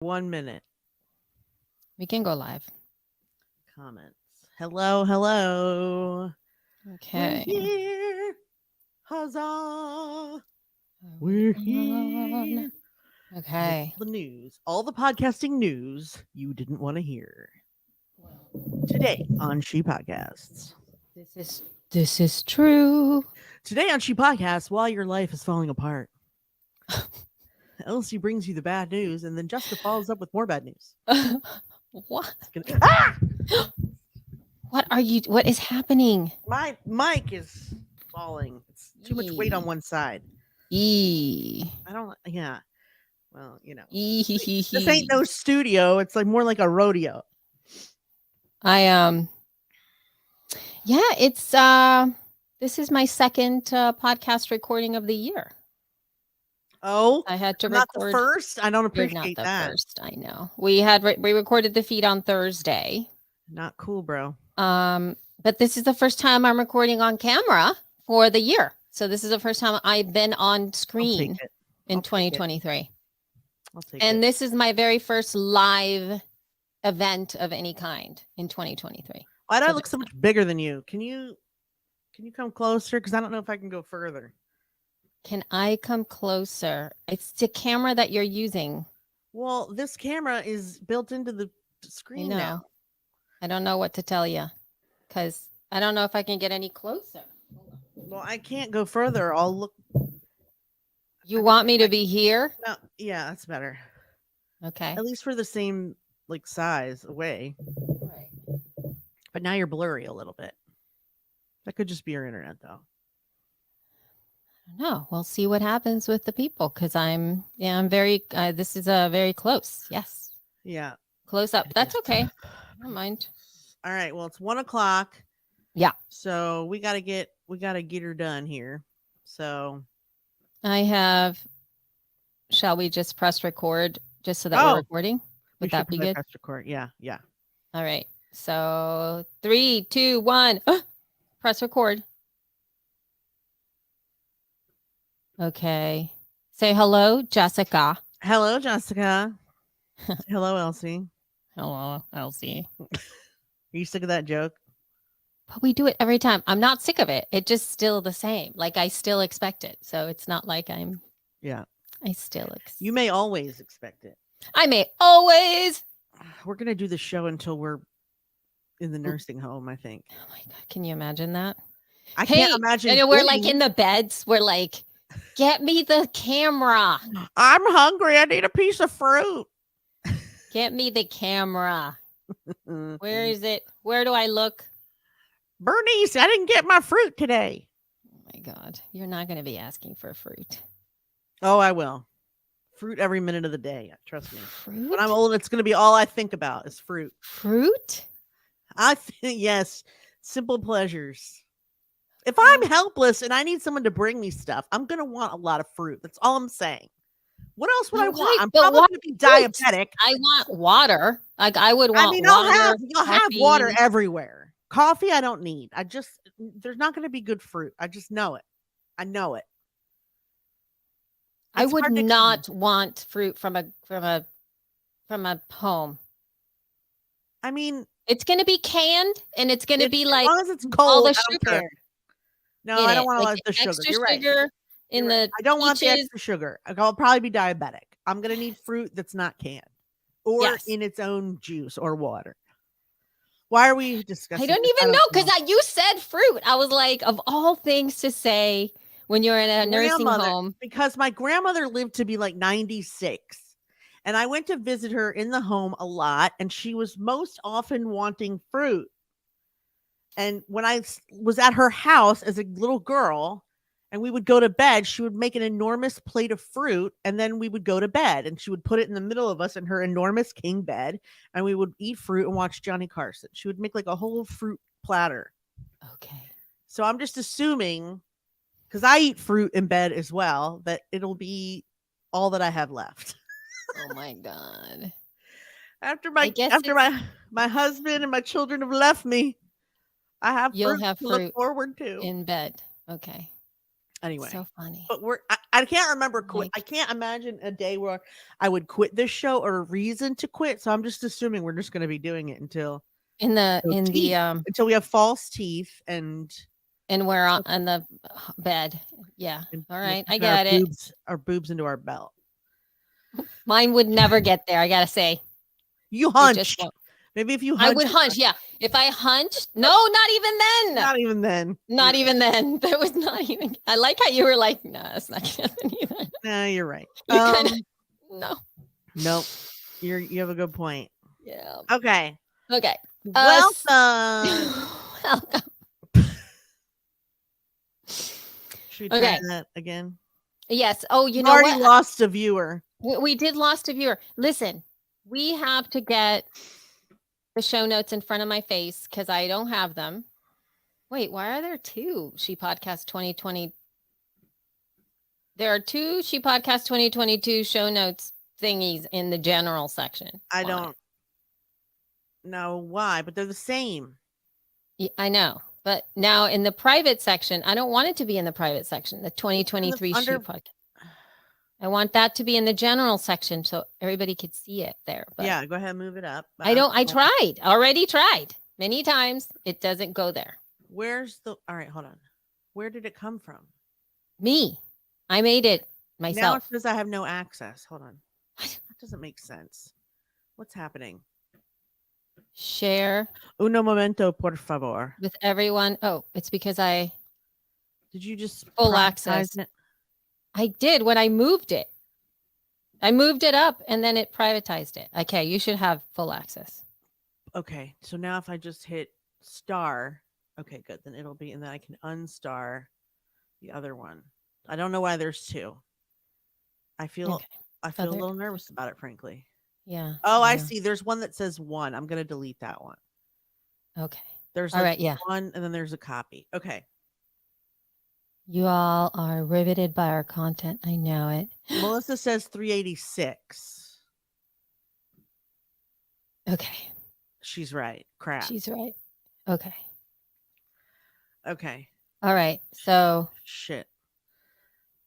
1 minute. We can go live. Comments. Hello, hello. We're Okay. here. Huzzah. Are We're we here. on? Okay. The news. All the podcasting news you didn't want to hear. Today on She Podcasts. This is true. Today on She Podcasts, while your life is falling apart. Elsie brings you the bad news, and then Jessica follows up with more bad news. What? Ah! What is happening? My mic is falling. It's too much weight on one side. I don't, yeah. Well, this ain't no studio. It's like more like a rodeo. Yeah, it's this is my second podcast recording of the year. Oh, I had to not record the first. I don't You're not appreciate the that. first. I know. We recorded the feed on Thursday. Not cool, bro. But this is the first time I'm recording on camera for the year. So this is the first time I've been on screen in 2023. I'll take And it. this is my very first live event of any kind in 2023. Why do I look so much bigger than you? Can you come closer? Because I don't know if I can go further. Can I come closer? It's the camera that you're using. Well, this camera is built into the screen now. I don't know what to tell you because I don't know if I can get any closer. Well, I can't go further. I'll look. You want me to be here? No, yeah, that's better. Okay. At least for the same size away. Right. But now you're blurry a little bit. That could just be your internet, though. No, we'll see what happens with the people because I'm very, this is very close. Yes. Yeah. Close up. That's okay. Never mind. All right. Well, it's 1:00. Yeah. So we gotta get her done here. So shall we just press record just so that we're recording? Would that be good? Press record. Yeah. Yeah. All right. So 3, 2, 1. Press record. Okay. Say hello, Jessica. Hello, Jessica. Hello, Elsie. Hello, Elsie. Are you sick of that joke? But we do it every time. I'm not sick of it. It's just still the same. Like I still expect it. So it's not like I'm. Yeah. I still You may always expect it. I may always. We're going to do the show until we're in the nursing home, I think. Oh my God. Can you imagine that? I can't imagine. And we're like in the beds. We're like, get me the camera. I'm hungry. I need a piece of fruit. Get me the camera. Where is it? Where do I look? Bernice, I didn't get my fruit today. Oh my God. You're not going to be asking for fruit. Oh, I will. Fruit every minute of the day. Trust me. Fruit? When I'm old, it's going to be all I think about is fruit. Fruit? Yes. Simple pleasures. If I'm helpless and I need someone to bring me stuff, I'm going to want a lot of fruit. That's all I'm saying. What else would I want? I'm probably going to be diabetic. I want water. Like I would want water. You'll have water everywhere. Coffee, I don't need. There's not going to be good fruit. I just know it. I know it. I would not want fruit from a home. I mean, it's going to be canned and it's going to be like as long as it's cold, all the sugar. No, I don't want all the sugar. You're right. I don't want the extra sugar. I'll probably be diabetic. I'm going to need fruit that's not canned or in its own juice or water. Why are we discussing? I don't even know because you said fruit. I was like, of all things to say when you're in a nursing home. Because my grandmother lived to be like 96. And I went to visit her in the home a lot. And she was most often wanting fruit. And when I was at her house as a little girl and we would go to bed, she would make an enormous plate of fruit and then we would go to bed and she would put it in the middle of us in her enormous king bed and we would eat fruit and watch Johnny Carson. She would make like a whole fruit platter. Okay. So I'm just assuming, because I eat fruit in bed as well, that it'll be all that I have left. Oh my God. After my husband and my children have left me, I have fruit to look forward to. In bed. Okay. Anyway, So funny. but I can't remember quit. I Like can't imagine a day where I would quit this show or a reason to quit. So I'm just assuming we're just going to be doing it until teeth, until we have false teeth and we're on the bed. Yeah. All we're right. I tucking get it. our boobs into our belt. Mine would never get there. I gotta say, You it just hunch. won't. Maybe if you I hunch, would hunch. Yeah. If I hunched, no, not even then. not even then. Not even then. There was not even. I like how you were like, no, it's not gonna happen either. Nah, you're right. You kinda, no. Nope. You have a good point. Yeah. Okay. Okay. Welcome. Welcome. Should we try that again? Yes. Oh, you We've know already what? lost a viewer. We did lost a viewer. Listen, we have to get the show notes in front of my face because I don't have them. Wait, why are there two She Podcast 2020? There are two She Podcast 2022 show notes thingies in the general section. I don't know why, but they're the same. Yeah, I know. But now in the private section, I don't want it to be in the private section, the 2023 She Podcast. I want that to be in the general section so everybody could see it there. But yeah, go ahead and move it up. I already tried many times. It doesn't go there. All right, hold on. Where did it come from? Me. I made it myself. Now it says I have no access. Hold on. That doesn't make sense. What's happening? Share. Uno momento, por favor. With everyone. Oh, it's because Did you just full access? It? I did when I moved it. I moved it up and then it privatized it. Okay, you should have full access. Okay, so now if I just hit star, okay, good. Then it'll be, and then I can unstar the other one. I don't know why there's two. I feel a little nervous about it, frankly. Yeah. Oh, I see. There's one that says 1. I'm gonna delete that one. Okay. There's all right. Yeah. 1, and then there's a copy. Okay. You all are riveted by our content. I know it. Melissa says 386. Okay. She's right. Crap. She's right. Okay. Okay. All right. So shit.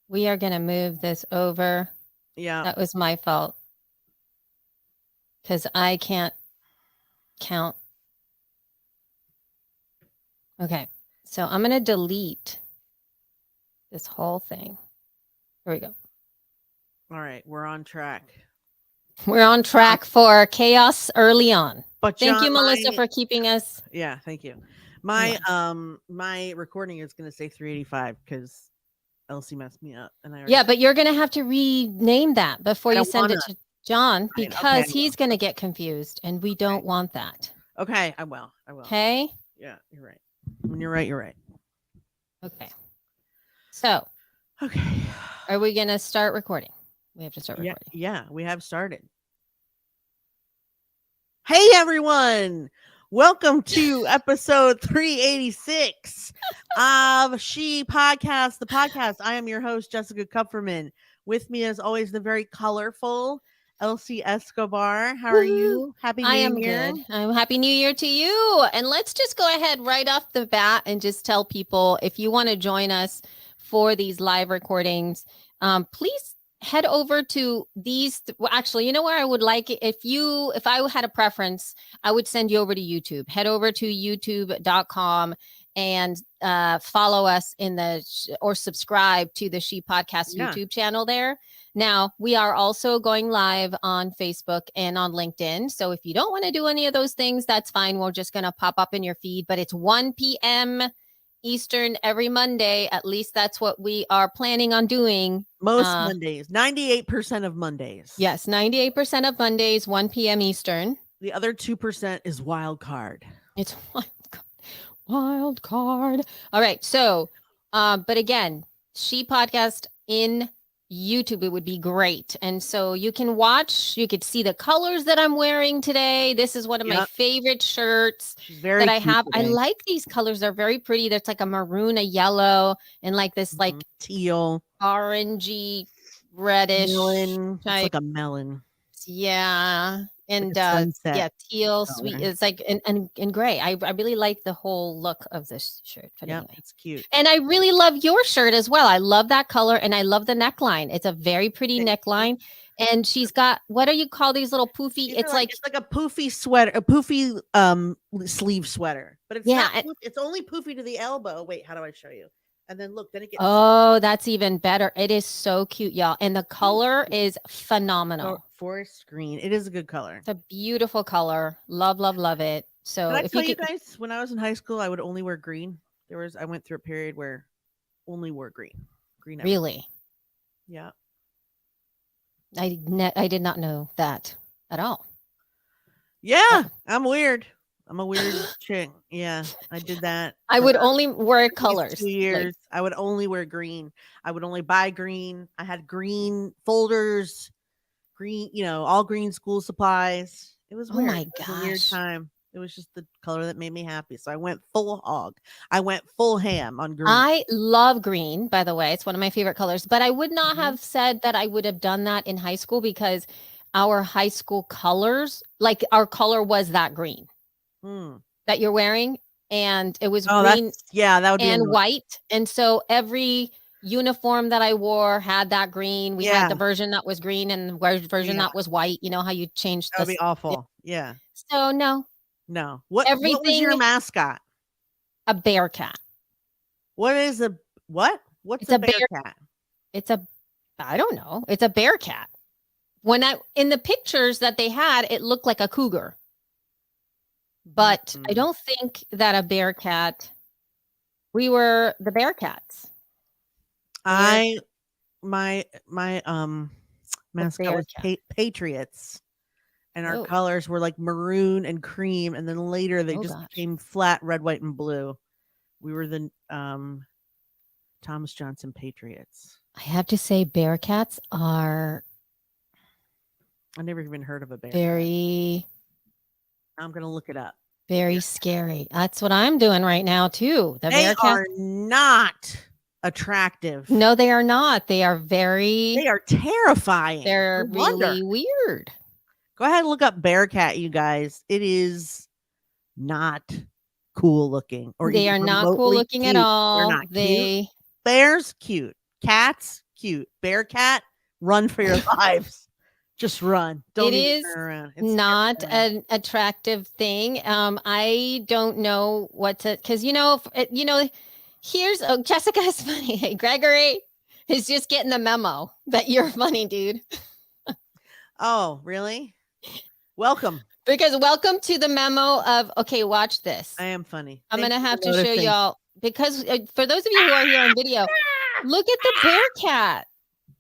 We are going to move this over. Yeah. That was my fault. Because I can't count. Okay. So I'm going to delete this whole thing. Here we go. All right. We're on track. We're on track for chaos early on. But thank you, Melissa, for keeping us. Yeah, thank you. My my recording is going to say 385 because Elsie messed me up, and but you're going to have to rename that before you send it to John because he's going to get confused, and we don't want that. Okay, I will. Okay. Yeah, you're right. When you're right, you're right. Okay. So. Okay. Are we going to start recording? We have to start recording. Yeah, we have started. Hey, everyone. Welcome to episode 386 of She Podcast, the podcast. I am your host, Jessica Kupferman. With me, as always, the very colorful Elsie Escobar. How are you? Happy New Year. I am good. I'm Happy New Year to you. And let's just go ahead right off the bat and just tell people, if you want to join us for these live recordings, please head over to these. Actually, you know where I would like it? If I had a preference, I would send you over to YouTube. Head over to youtube.com and follow us or subscribe to the She Podcast YouTube channel there. Now, we are also going live on Facebook and on LinkedIn. So if you don't want to do any of those things, that's fine. We're just going to pop up in your feed, but it's 1 p.m. Eastern every Monday. At least that's what we are planning on doing. Most Mondays, 98% of Mondays. Yes, 98% of Mondays, 1 p.m. Eastern. The other 2% is wild card. It's wild card. All right. So, but again, She Podcast in YouTube, it would be great. And so you can watch, you could see the colors that I'm wearing today. This is one of my favorite shirts that I have. Today. I like these colors. They're very pretty. There's like a maroon, a yellow, and like this like teal, orangey, reddish. Melon. It's like a melon. Yeah. Like And a sunset yeah, teal, sweet. color. It's like and gray. I really like the whole look of this shirt. But Yep, anyway. it's cute. And I really love your shirt as well. I love that color and I love the neckline. It's a very pretty Thank you. neckline. And she's got what do you call these little poofy? These are It's like it's like a poofy sweater, a poofy sleeve sweater, but it's yeah. not. It's only poofy to the elbow. Wait, how do I show you? And then look, then it gets Oh, that's even better. It is so cute, y'all. And the color is phenomenal. forest green. It is a good color. It's a beautiful color. Love, love, love it. Can So I if tell you you could guys, when I was in high school, I would only wear green. I went through a period where only wore green. Green. Everything. really, Yeah. I did not know that at all. Yeah, I'm weird. I'm a weird chick. Yeah, I did that. I For would only wear at least colors. 2 years. I would only wear green. I would only buy green. I had green folders, green, all green school supplies. It was Oh weird. my It was a weird gosh. time. It was just the color that made me happy. So I went full hog. I went full ham on green. I love green, by the way. It's one of my favorite colors, but I would not Mhm. have said that I would have done that in high school because our high school colors, like our color was that green Hmm. that you're wearing. And it was Oh, green that would be and annoying. white. And so every uniform that I wore had that green. We had Yeah, the version that was green and the version yeah, that was white. You know how you changed that would be this. awful. Yeah. So no, No. What was your everything mascot? a bear cat. What is a what? What's It's a a bear bear. cat? It's a I don't know. It's a bear cat. When I in the pictures that they had, it looked like a cougar. But I Mm-mm. don't think that a bear cat. We were the bear cats. I my The mascot bear was cat. Patriots, and our Oh, colors were like maroon and cream, and then later they oh just gosh. became flat red, white, and blue. We were the Thomas Johnson Patriots. I have to say, bear cats are I never even heard of a bear cat. very, I'm gonna look it up. very scary. That's what I'm doing right now too. The They bear cat. are not attractive. No, they are not. They are very. They are terrifying. They're No wonder. really weird. Go ahead and look up bear cat, you guys. It is not cool looking or They even are not cool remotely looking at cute. They're all. not cute. They Bears, cute. Cats, cute. Bear cat, run for your lives. Just run. Don't It even is turn around. It's not terrifying. an attractive thing. I don't know what to because here's Jessica is funny. Hey, Gregory is just getting the memo that you're funny, dude. Oh, really? Welcome. Because welcome to the memo of okay, watch this. I am funny. I'm Thank gonna you have for to show noticing. y'all because for those of you who are here on video, look at the bear cat.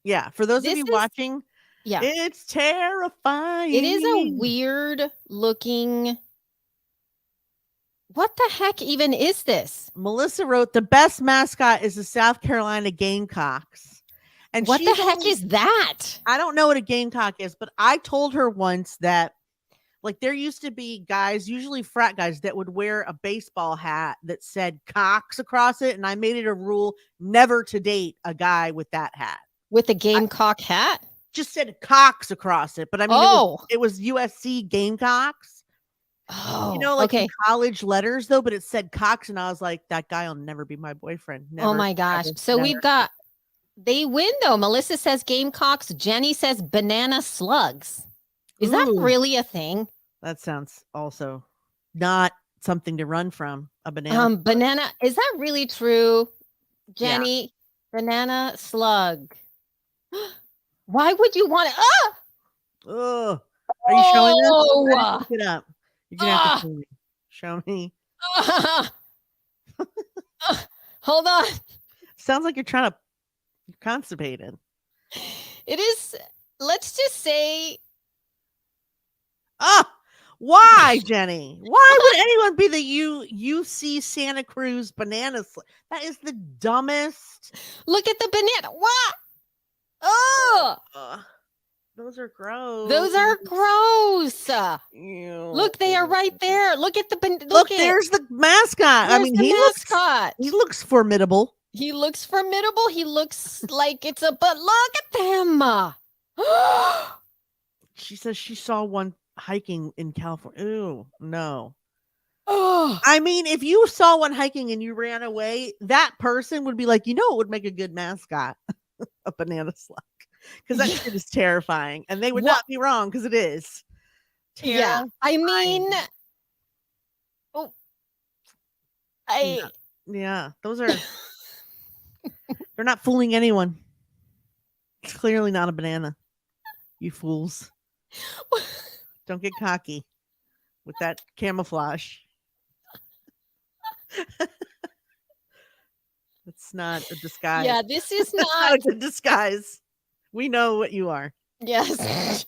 Yeah, for those of This you is watching, yeah. it's terrifying. It is a weird looking. What the heck even is this? Melissa wrote the best mascot is the South Carolina Gamecocks. And What the she's heck only- is that? I don't know what a gamecock is, but I told her once that like there used to be guys, usually frat guys, that would wear a baseball hat that said Cox across it. And I made it a rule never to date a guy with that hat. With a gamecock hat? Just said Cox across it. But I mean, it was USC Gamecocks. Oh, like in okay. college letters though, but it said Cox. And I was like, that guy will never be my boyfriend. Never, Oh my gosh. never, So never. we've got, they win though. Melissa says Gamecocks. Jenny says banana slugs. Is that Ooh. really a thing? That sounds also not something to run from. A banana. Banana. Is that really true? Yeah. Jenny, banana slug. Why would you want it? Ah! Oh, are you showing this? Oh! Look it up. You're gonna have to show me. Show me. Hold on. Sounds like you're constipated. It is. Let's just say. Ah, why, Jenny? Why would anyone be the UC Santa Cruz banana? That is the dumbest. Look at the banana. What? Oh, those are gross. those are gross. Ew. Look, they are right there. Look at the Look. There's the mascot. There's I mean, the he mascot. looks formidable. He looks formidable. He looks like it's a. But look at them. She says she saw one hiking in California. Ooh, no. Oh, I mean, if you saw one hiking and you ran away, that person would be like, it would make a good mascot, a banana slug, because that yeah. shit is terrifying, and they would What? not be wrong because it is Yeah. I mean, terrifying. oh, Yeah, I. yeah, they're not fooling anyone. It's clearly not a banana. You fools, don't get cocky with that camouflage. It's not a disguise. Yeah, this is It's not not. a good disguise. We know what you are. Yes.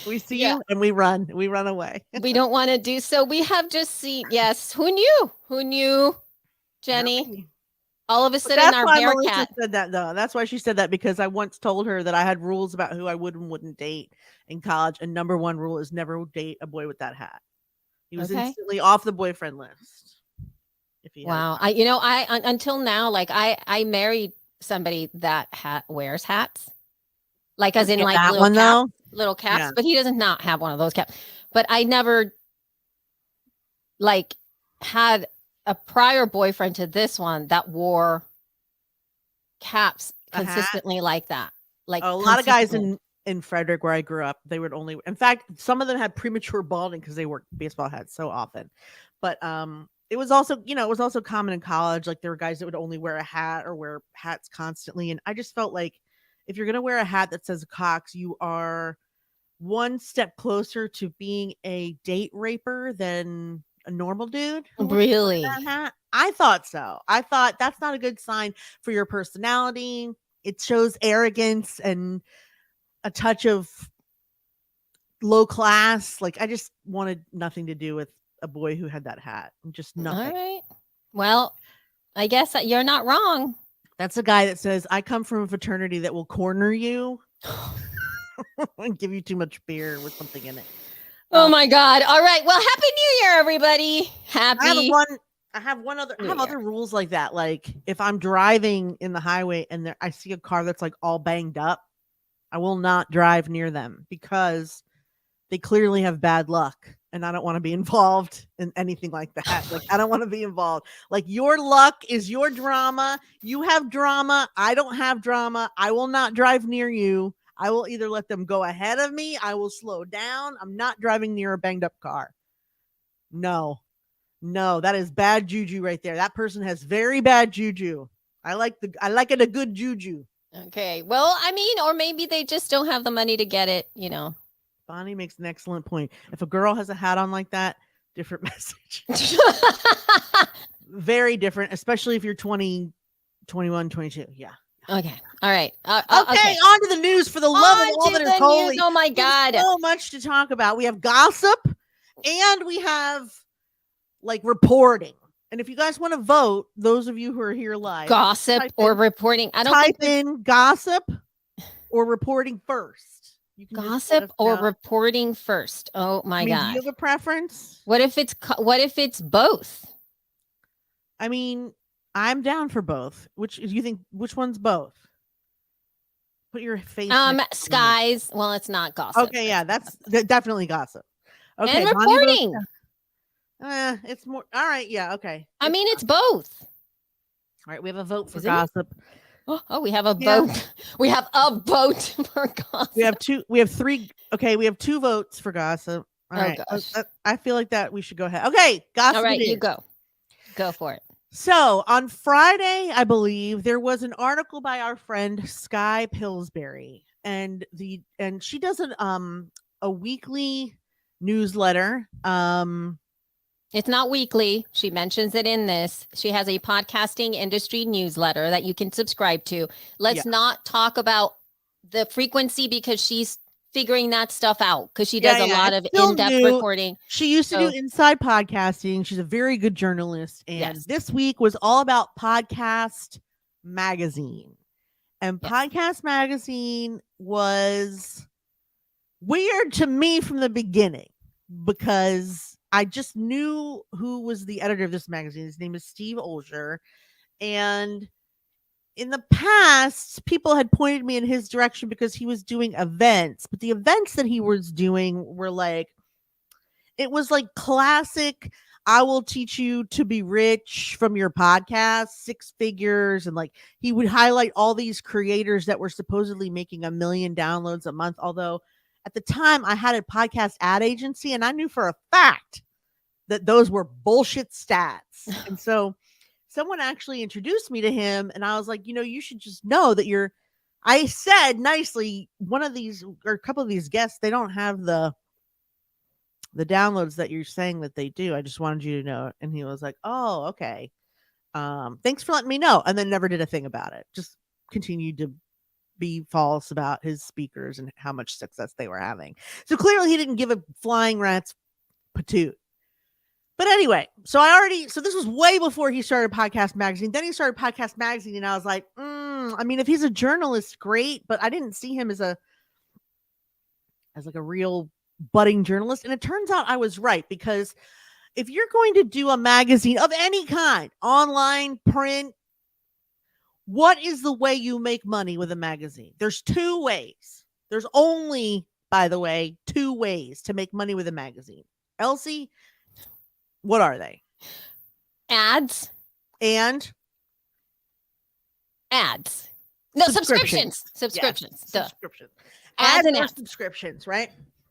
We see Yeah. you and we run. We run away. We don't want to do so. We have just seen, yes. Who knew? Who knew, Not Jenny? me. All of a But sudden, that's our why bear Melissa cat. said that, though. That's why she said that, because I once told her that I had rules about who I would and wouldn't date in college. And number one rule is never date a boy with that hat. He was Okay. instantly off the boyfriend list if he had. Wow. Until now, like I married somebody that wears hats, like as in Yeah, like that one though. little caps, Yeah. but he doesn't not have one of those caps. But I never like had a prior boyfriend to this one that wore caps A hat. consistently like that. Like A lot of guys consistently. in Frederick, where I grew up, they would only. In fact, some of them had premature balding because they wore baseball hats so often. But it was also, it was also common in college. Like there were guys that would only wear a hat or wear hats constantly, and I just felt like if you're gonna wear a hat that says Cox, you are one step closer to being a date raper than a normal dude who would wear Really? that hat. I thought so. I thought that's not a good sign for your personality. It shows arrogance and a touch of low class. Like I just wanted nothing to do with a boy who had that hat. Just All nothing. right. Well, I guess that you're not wrong. That's a guy that says, I come from a fraternity that will corner you and give you too much beer with something in it. Oh my God. All right. Well, happy New Year, everybody. Happy. I have New Year. other rules like that. Like if I'm driving in the highway and I see a car that's like all banged up, I will not drive near them because they clearly have bad luck and I don't want to be involved in anything like that. Like I don't want to be involved. Like your luck is your drama. You have drama. I don't have drama. I will not drive near you. I will either let them go ahead of me. I will slow down. I'm not driving near a banged up car. No, that is bad juju right there. That person has very bad juju. I like it a good juju. Okay. Well, I mean, or maybe they just don't have the money to get it, Bonnie makes an excellent point. If a girl has a hat on like that, different message. Very different, especially if you're 20, 21, 22. Yeah. Okay. All right. Okay, on to the news for the love of all that is holy. Oh my We have God. so much to talk about. We have gossip and we have like reporting. And if you guys want to vote, those of you who are here live, Gossip or reporting. I don't type think in gossip or reporting first. You can just let gossip us or know. reporting first. Oh my I mean, do God. you have a preference? What if it's both? I mean, I'm down for both. Which one's both? Put your face. Skies. Well, it's not gossip. Okay, yeah, that's definitely gossip. Okay, And Bonnie reporting. it's more. All right, yeah, okay. I mean, it's both. All right, we have a vote for Isn't it? gossip. Oh, we have a Yeah. vote. We have a vote for gossip. We have two. We have three. Okay, we have 2 votes for gossip. All right. Gosh. I feel like that we should go ahead. Okay, gossip. All right, it you is. go. Go for it. So on Friday, I believe there was an article by our friend Sky Pillsbury, and she does a weekly newsletter. It's not weekly. She mentions it in this. She has a podcasting industry newsletter that you can subscribe to. Let's not talk about the frequency because she's figuring that stuff out because she does a lot of in-depth reporting. She used to do inside podcasting. She's a very good journalist. And this week was all about Podcast Magazine. And Podcast Magazine was weird to me from the beginning because I just knew who was the editor of this magazine. His name is Steve Olsher. And in the past, people had pointed me in his direction because he was doing events, but the events that he was doing were like, it was like classic, I will teach you to be rich from your podcast, six figures. And like he would highlight all these creators that were supposedly making 1 million downloads a month. Although at the time I had a podcast ad agency and I knew for a fact that those were bullshit stats. And so someone actually introduced me to him and I was like, you should just know that I said nicely, one of these or a couple of these guests, they don't have the downloads that you're saying that they do. I just wanted you to know. And he was like, oh, okay. Thanks for letting me know. And then never did a thing about it. Just continued to be false about his speakers and how much success they were having. So clearly he didn't give a flying rat's patoot. But anyway, so this was way before he started Podcast Magazine. Then he started Podcast Magazine and I was like, I mean, if he's a journalist, great. But I didn't see him as like a real budding journalist. And it turns out I was right, because if you're going to do a magazine of any kind, online, print, what is the way you make money with a magazine? There's two ways. There's only, by the way, two ways to make money with a magazine. Elsie, what are they? Ads. And ads. No, subscriptions. Yes, Subscriptions. subscriptions. Ads and or ads. subscriptions, right?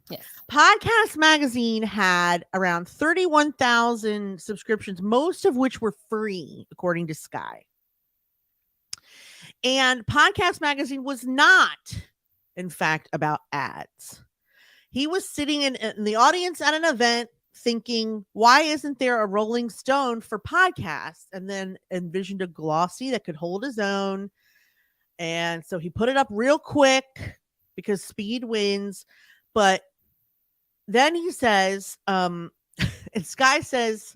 Yes. Podcast Magazine had around 31,000 subscriptions, most of which were free, according to Sky. And Podcast Magazine was not, in fact, about ads. He was sitting in the audience at an event thinking, why isn't there a Rolling Stone for podcasts? And then envisioned a glossy that could hold his own. And so he put it up real quick because speed wins. But then he says, and Sky says,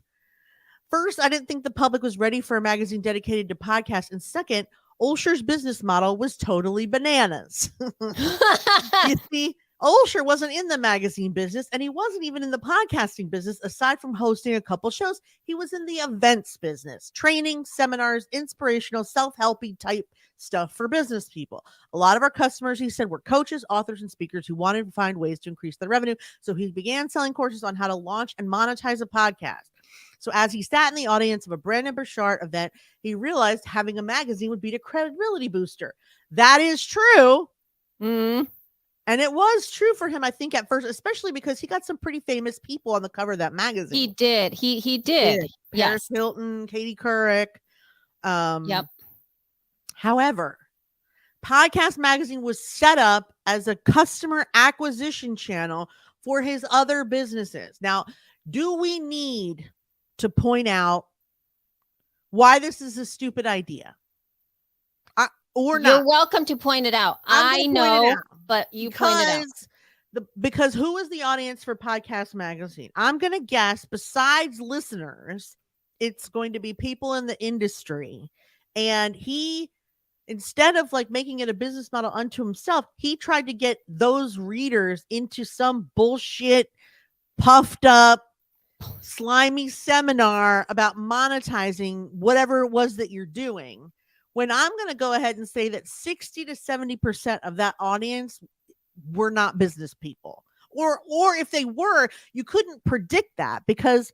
first, I didn't think the public was ready for a magazine dedicated to podcasts. And second, Olsher's business model was totally bananas. You see, Olsher wasn't in the magazine business and he wasn't even in the podcasting business. Aside from hosting a couple shows, he was in the events business, training, seminars, inspirational, self-helpy type stuff for business people. A lot of our customers, he said, were coaches, authors, and speakers who wanted to find ways to increase their revenue. So he began selling courses on how to launch and monetize a podcast. So as he sat in the audience of a Brandon Burchard event, he realized having a magazine would be a credibility booster. That is true. Mm. And it was true for him, I think, at first, especially because he got some pretty famous people on the cover of that magazine. He did. He did. Yes. Paris Hilton, Katie Couric. Yep. However, Podcast Magazine was set up as a customer acquisition channel for his other businesses. Now, do we need to point out why this is a stupid idea? Or not? You're welcome to point it out. I know, but you pointed out. Because who is the audience for Podcast Magazine? I'm going to guess, besides listeners, it's going to be people in the industry. And he, instead of like making it a business model unto himself, he tried to get those readers into some bullshit, puffed up, slimy seminar about monetizing whatever it was that you're doing. When I'm going to go ahead and say that 60 to 70% of that audience were not business people. Or if they were, you couldn't predict that, because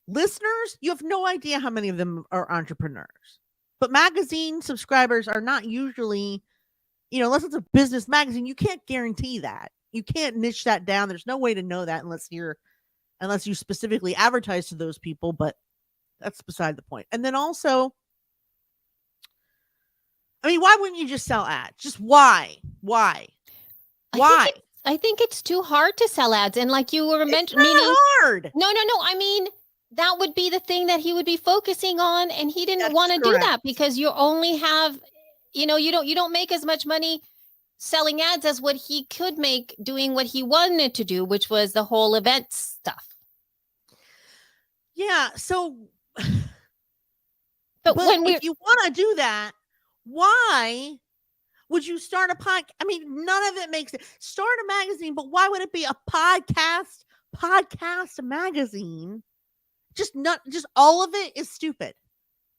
listeners, you have no idea how many of them are entrepreneurs. But magazine subscribers are not usually, unless it's a business magazine, you can't guarantee that. You can't niche that down. There's no way to know that unless you specifically advertise to those people, but that's beside the point. And then also, I mean, why wouldn't you just sell ads? Just why? I think it's too hard to sell ads. And like you were mentioning, hard. No. I mean, that would be the thing that he would be focusing on. And he didn't want to do that because you only have, you don't make as much money selling ads as what he could make doing what he wanted to do, which was the whole event stuff. Yeah. So, but if you want to do that, why would you start a podcast? I mean, none of it makes it. Start a magazine, but why would it be a podcast magazine? Just all of it is stupid.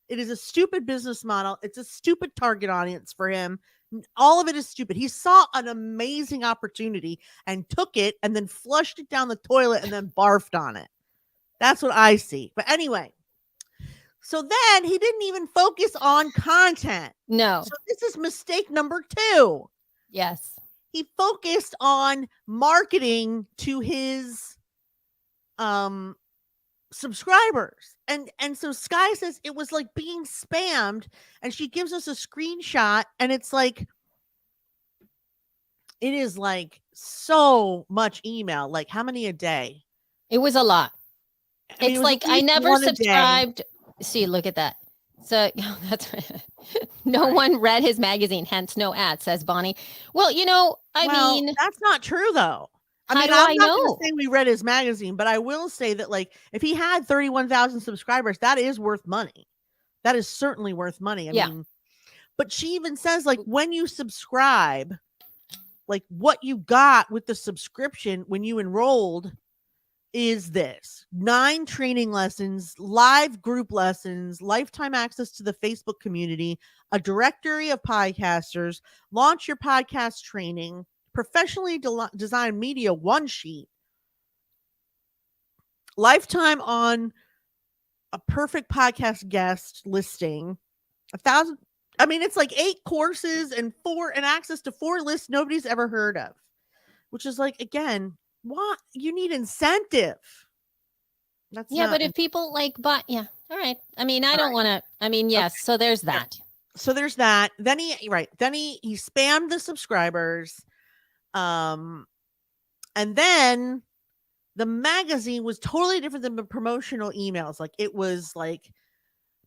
It is a stupid business model. It's a stupid target audience for him. All of it is stupid. He saw an amazing opportunity and took it and then flushed it down the toilet and then barfed on it. That's what I see. But anyway, so then he didn't even focus on content. No. So this is mistake number 2. Yes. He focused on marketing to his subscribers. And so Sky says it was like being spammed, and she gives us a screenshot, and it's like, it is like so much email. Like, how many a day? It was a lot. I mean, It's it was like at I least never one a day. subscribed. See, look at that. So that's right. No Right. one read his magazine, hence no ad, says Bonnie. Well, I Well, mean, that's not true though. I how mean, do I'm I not going to know? say we read his magazine, but I will say that, like, if he had 31,000 subscribers, that is worth money. That is certainly worth money. I Yeah. mean, but she even says, like, when you subscribe, like, what you got with the subscription when you enrolled is this: 9 training lessons, live group lessons, lifetime access to the Facebook community, a directory of podcasters, launch your podcast training, professionally designed media one sheet, lifetime on a perfect podcast guest listing, 1,000. I mean, it's like 8 courses and access to 4 lists nobody's ever heard of, which is like, again, what you need incentive. That's Yeah, not. but if people but yeah, all right. I mean, I All don't right. want to. I mean, yes. Okay. So there's Yeah. that. So there's that. Then he spammed the subscribers. And then the magazine was totally different than the promotional emails. Like, it was like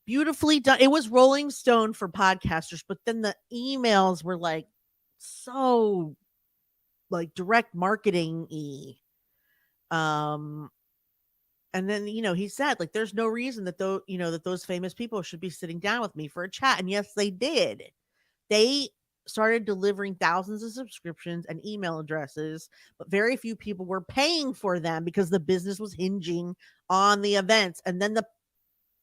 beautifully done. It was Rolling Stone for podcasters, but then the emails were like so like direct marketing-y. And then, he said, like, there's no reason that those famous people should be sitting down with me for a chat. And yes, they did. They started delivering thousands of subscriptions and email addresses, but very few people were paying for them because the business was hinging on the events. And then the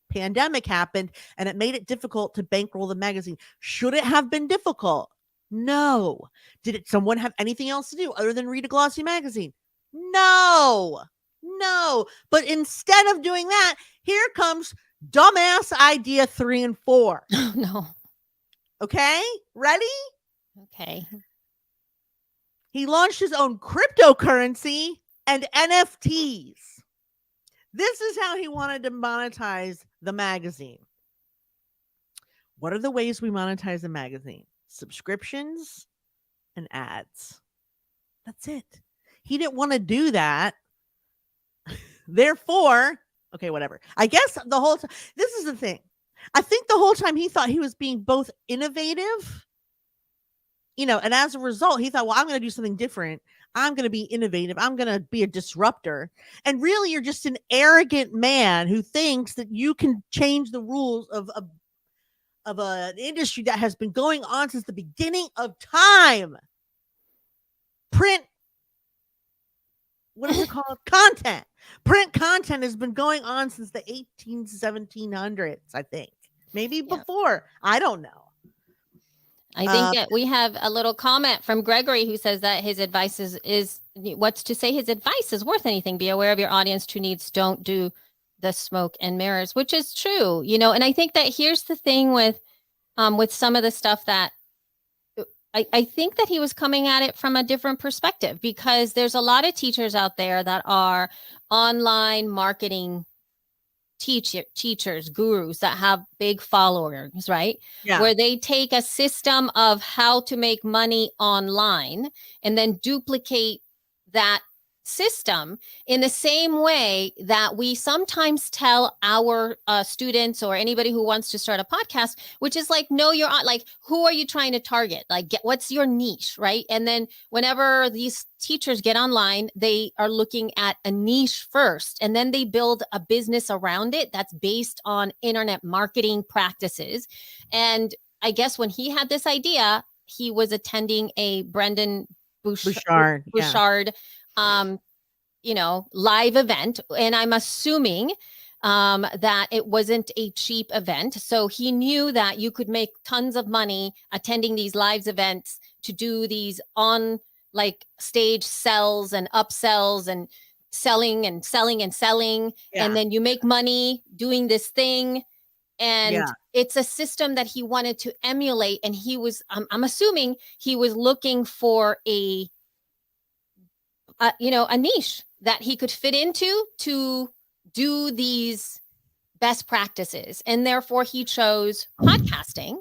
pandemic happened, and it made it difficult to bankroll the magazine. Should it have been difficult? No. Did someone have anything else to do other than read a glossy magazine? No. But instead of doing that, here comes dumbass idea 3 and 4. Oh no. Okay? Ready? Okay. He launched his own cryptocurrency and NFTs. This is how he wanted to monetize the magazine. What are the ways we monetize a magazine? Subscriptions and ads. That's it. He didn't want to do that. Therefore, okay, whatever. I guess the whole time, this is the thing. I think the whole time he thought he was being both innovative, and as a result, he thought, well, I'm going to do something different. I'm going to be innovative. I'm going to be a disruptor. And really, you're just an arrogant man who thinks that you can change the rules of an industry that has been going on since the beginning of time. Print, what is it called? Content. Print content has been going on since the 1700s, I think. Maybe before. I don't know. I think that we have a little comment from Gregory who says that his advice is what's to say his advice is worth anything. Be aware of your audience, true needs. Don't do the smoke and mirrors, which is true, and I think that here's the thing with some of the stuff that I think that he was coming at it from a different perspective, because there's a lot of teachers out there that are online marketing teachers, gurus that have big followers, right? Yeah. Where they take a system of how to make money online and then duplicate that system in the same way that we sometimes tell our students or anybody who wants to start a podcast, which is like, know your like, who are you trying to target? Like, what's your niche, right? And then whenever these teachers get online, they are looking at a niche first, and then they build a business around it that's based on internet marketing practices. And I guess when he had this idea, he was attending a Brendan Bouchard live event. And I'm assuming that it wasn't a cheap event. So he knew that you could make tons of money attending these live events to do these on like stage sells and upsells and selling and selling and selling. Yeah. And then you make money doing this thing. And Yeah. it's a system that he wanted to emulate. And he was, I'm assuming he was looking for a niche that he could fit into to do these best practices. And therefore he chose podcasting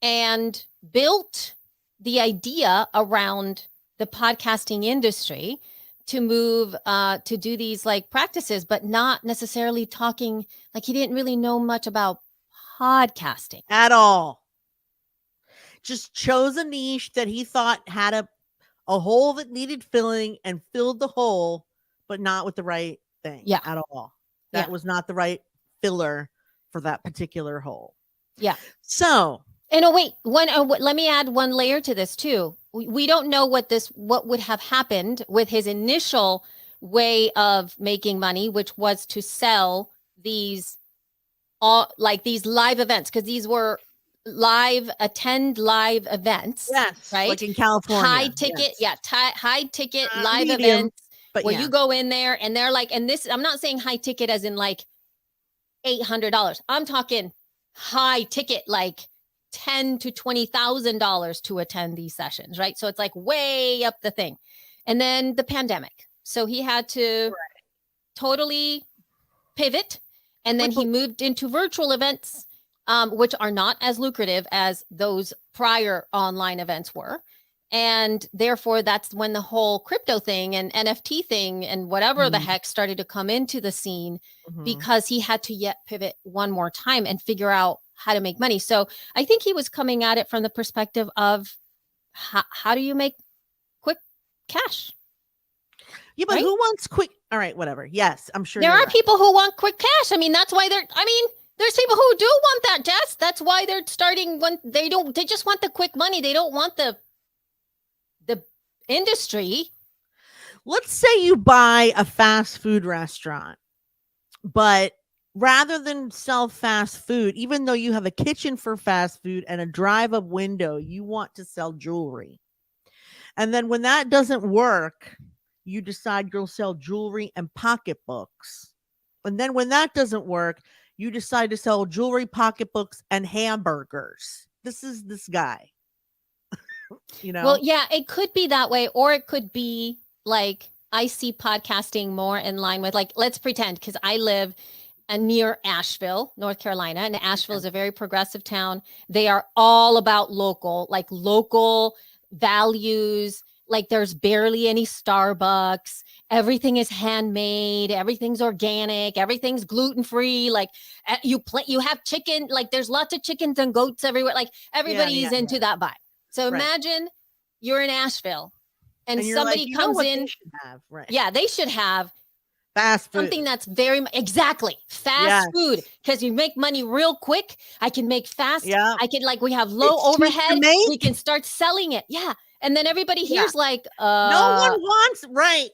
and built the idea around the podcasting industry to move to do these like practices, but not necessarily talking, like he didn't really know much about podcasting at all. Just chose a niche that he thought had a hole that needed filling and filled the hole, but not with the right thing at all. That was not the right filler for that particular hole. Yeah. So, and let me add one layer to this too. We don't know what would have happened with his initial way of making money, which was to sell these live events, because these were live events. Yes, right? Like in California. High ticket, high ticket live medium, events where you go in there and they're like, and this, I'm not saying high ticket as in like $800. I'm talking high ticket, like $10,000 to $20,000 to attend these sessions, right? So it's like way up the thing. And then the pandemic. So he had to totally pivot. And then he moved into virtual events, which are not as lucrative as those prior online events were. And therefore, that's when the whole crypto thing and NFT thing and whatever the heck started to come into the scene, because he had to yet pivot one more time and figure out how to make money. So I think he was coming at it from the perspective of how do you make quick cash? Yeah, but who wants quick? All right, whatever. Yes, I'm sure there are people who want quick cash. I mean, that's why there's people who do want that, Jess. That's why they're starting when they just want the quick money. They don't want the industry. Let's say you buy a fast food restaurant, but rather than sell fast food, even though you have a kitchen for fast food and a drive-up window, you want to sell jewelry. And then when that doesn't work, you decide you'll sell jewelry and pocketbooks. And then when that doesn't work, you decide to sell jewelry, pocketbooks, and hamburgers. This is this guy. Well, yeah, it could be that way, or it could be like, I see podcasting more in line with, like, let's pretend, because I live near Asheville, North Carolina, and Asheville is a very progressive town. They are all about local values. Like, there's barely any Starbucks. Everything is handmade. Everything's organic. Everything's gluten-free. Like, you have chicken. Like, there's lots of chickens and goats everywhere. Like, everybody is into that vibe. So imagine you're in Asheville and somebody comes in. Yeah, they should have fast food. Something that's exactly fast food, because you make money real quick. I can make fast. Yeah. I can, we have low overhead. We can start selling it. Yeah. And then everybody here's like, no one wants,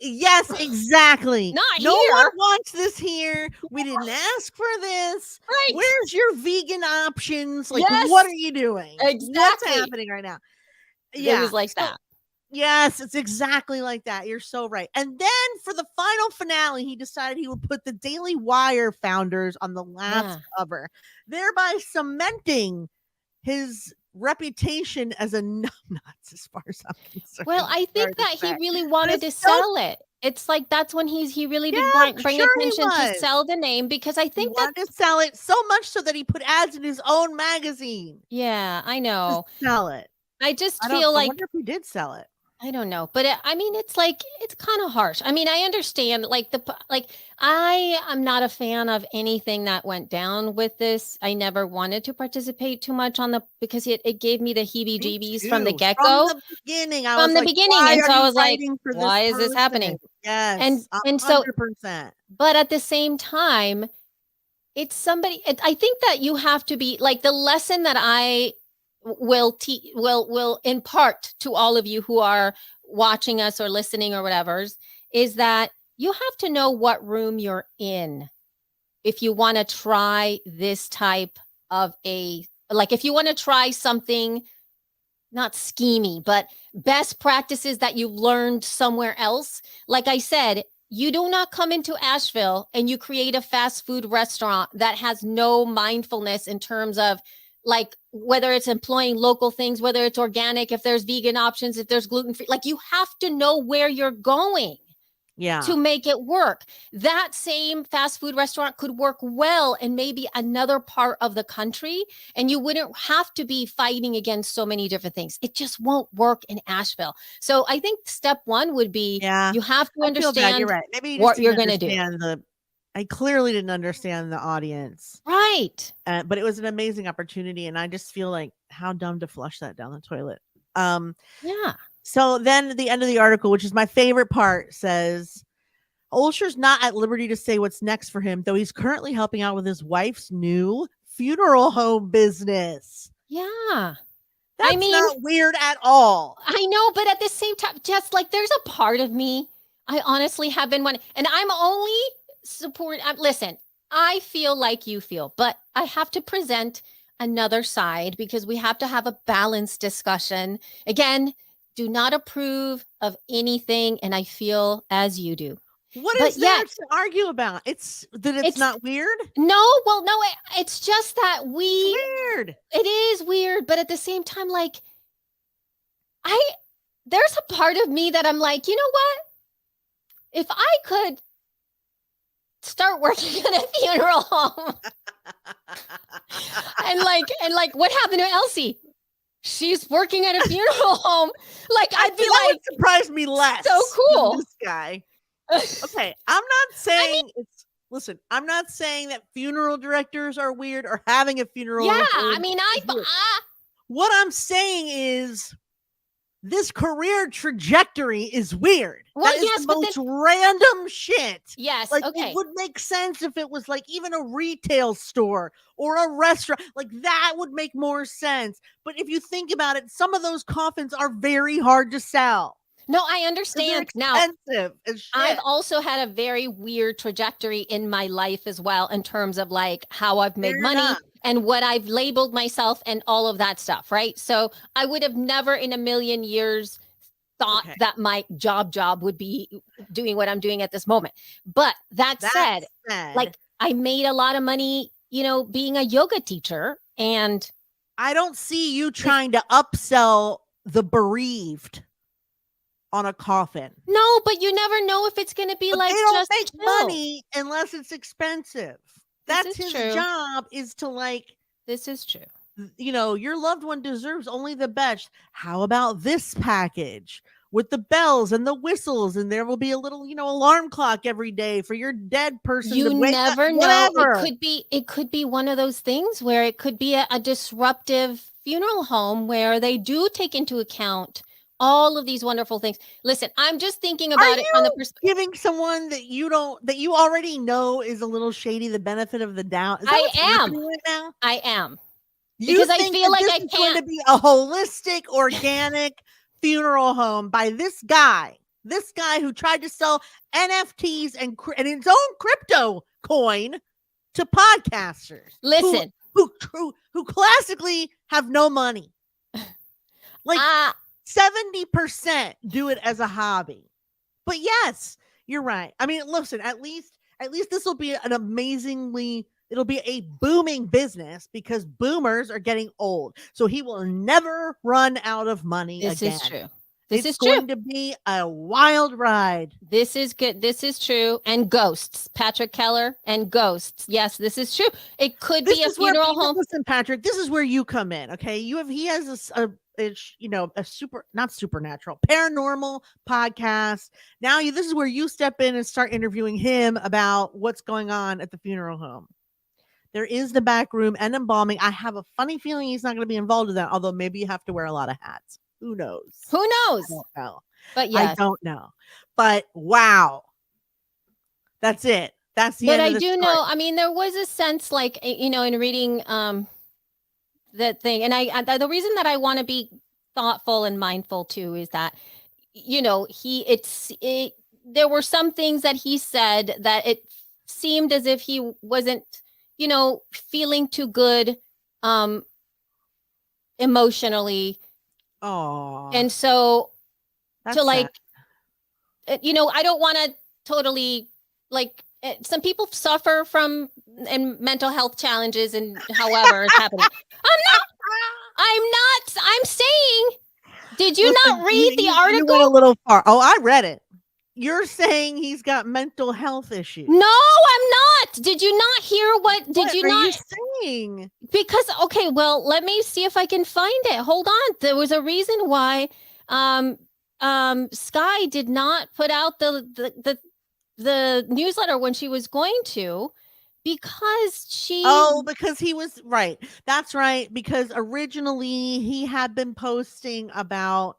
yes, exactly. Not no here. one wants this here. We didn't ask for this. Right. Where's your vegan options? Like, yes. What are you doing? Exactly. What's happening right now? Yeah. It was like that. Yes, it's exactly like that. You're so right. And then for the final finale, he decided he would put the Daily Wire founders on the last cover, thereby cementing his reputation as a nuts, as far as I'm concerned. Well, I think that he really wanted to sell it. It's like, that's when he really did bring attention to sell the name, because I think he wanted to sell it so much so that he put ads in his own magazine. Yeah, I know. To sell it. I just feel like, I wonder if he did sell it. I don't know, but it's like, it's kind of harsh. I mean, I understand, I am not a fan of anything that went down with this. I never wanted to participate too much because it gave me the heebie-jeebies from the get-go. From the beginning, and so I was like, why is this happening? Yes, and so, 100%. But at the same time, it's somebody. I think that you have to be like, the lesson that I will impart to all of you who are watching us or listening or whatever, is that you have to know what room you're in. if you want to try this type of if you want to try something not schemy, but best practices that you learned somewhere else. Like I said, you do not come into Asheville and you create a fast food restaurant that has no mindfulness in terms of like whether it's employing local things, whether it's organic, if there's vegan options, if there's gluten free. Like you have to know where you're going to make it work. That same fast food restaurant could work well in maybe another part of the country, and you wouldn't have to be fighting against so many different things. It just won't work in Asheville. So I think step one would be you have to understand you're right. Maybe you what you're going to do. I clearly didn't understand the audience. Right. But it was an amazing opportunity, and I just feel like how dumb to flush that down the toilet. Yeah. So then at the end of the article, which is my favorite part, says Olsher's not at liberty to say what's next for him, though he's currently helping out with his wife's new funeral home business. Yeah. That's not weird at all. I know, but at the same time, just like there's a part of me, I honestly have been one, and I'm only listen, I feel like you feel, but I have to present another side because we have to have a balanced discussion. Again, do not approve of anything, and I feel as you do. What is there to argue about? It's not weird? No, well, no, it's just that it's weird. It is weird, but at the same time, like, there's a part of me that I'm like, you know what? If I could start working at a funeral home and what happened to Elsie? She's working at a funeral home. Like, I'd be like, would surprise me less. So cool. This guy. Okay, I'm not saying listen, I'm not saying that funeral directors are weird or having a funeral. Yeah, what I'm saying is this career trajectory is weird. Well, that is the most random shit. Yes, like okay. It would make sense if it was like even a retail store or a restaurant. Like that would make more sense. But if you think about it, some of those coffins are very hard to sell. No, I understand. Now, I've also had a very weird trajectory in my life as well in terms of like how I've made money and what I've labeled myself and all of that stuff, right? So I would have never in a million years thought that my job would be doing what I'm doing at this moment. But that said, like I made a lot of money, being a yoga teacher, and I don't see you trying to upsell the bereaved on a coffin. No, but you never know if it's going to be but they don't make money unless it's expensive. That's his job, is to like. This is true. Your loved one deserves only the best. How about this package with the bells and the whistles, and there will be a little, alarm clock every day for your dead person. You never know. It could be one of those things where it could be a disruptive funeral home where they do take into account all of these wonderful things. Listen, I'm just thinking about it on the perspective. Giving someone that you already know is a little shady the benefit of the doubt. I am. Right now? I am. Because I feel like I can't. Going to be a holistic, organic funeral home by this guy who tried to sell NFTs and his own crypto coin to podcasters. Listen, who classically have no money. Like 70% do it as a hobby. But yes, you're right. I mean, listen, at least this will be it'll be a booming business because boomers are getting old. So he will never run out of money again. This is true. It's going to be a wild ride. This is good. This is true. And ghosts, Patrick Keller and ghosts. Yes, this is true. It could be a funeral home. Listen, Patrick, this is where you come in. Okay. He has a not supernatural, paranormal podcast. Now this is where you step in and start interviewing him about what's going on at the funeral home. There is the back room and embalming. I have a funny feeling he's not going to be involved in that, although maybe you have to wear a lot of hats. Who knows? Who knows? I don't know. But yeah, I don't know. But wow, that's it. That's the. But end I of the do story. know. I mean, there was a sense, like in reading that thing, and I the reason that I want to be thoughtful and mindful too is that there were some things that he said that seemed as if he wasn't, feeling too good um emotionally. Oh, And so to that's sad. like, I don't want to totally like some people suffer from and mental health challenges and however it's happening. I'm saying, did you Listen, not read the you article? went a little far. Oh, I read it. You're saying he's got mental health issues. No, I'm not. Did you not hear did What you are you not? saying? Because, okay, well, let me see if I can find it. Hold on. There was a reason why um Sky did not put out the newsletter when she was going to, because she, Oh, because he was right. That's right. Because originally he had been posting about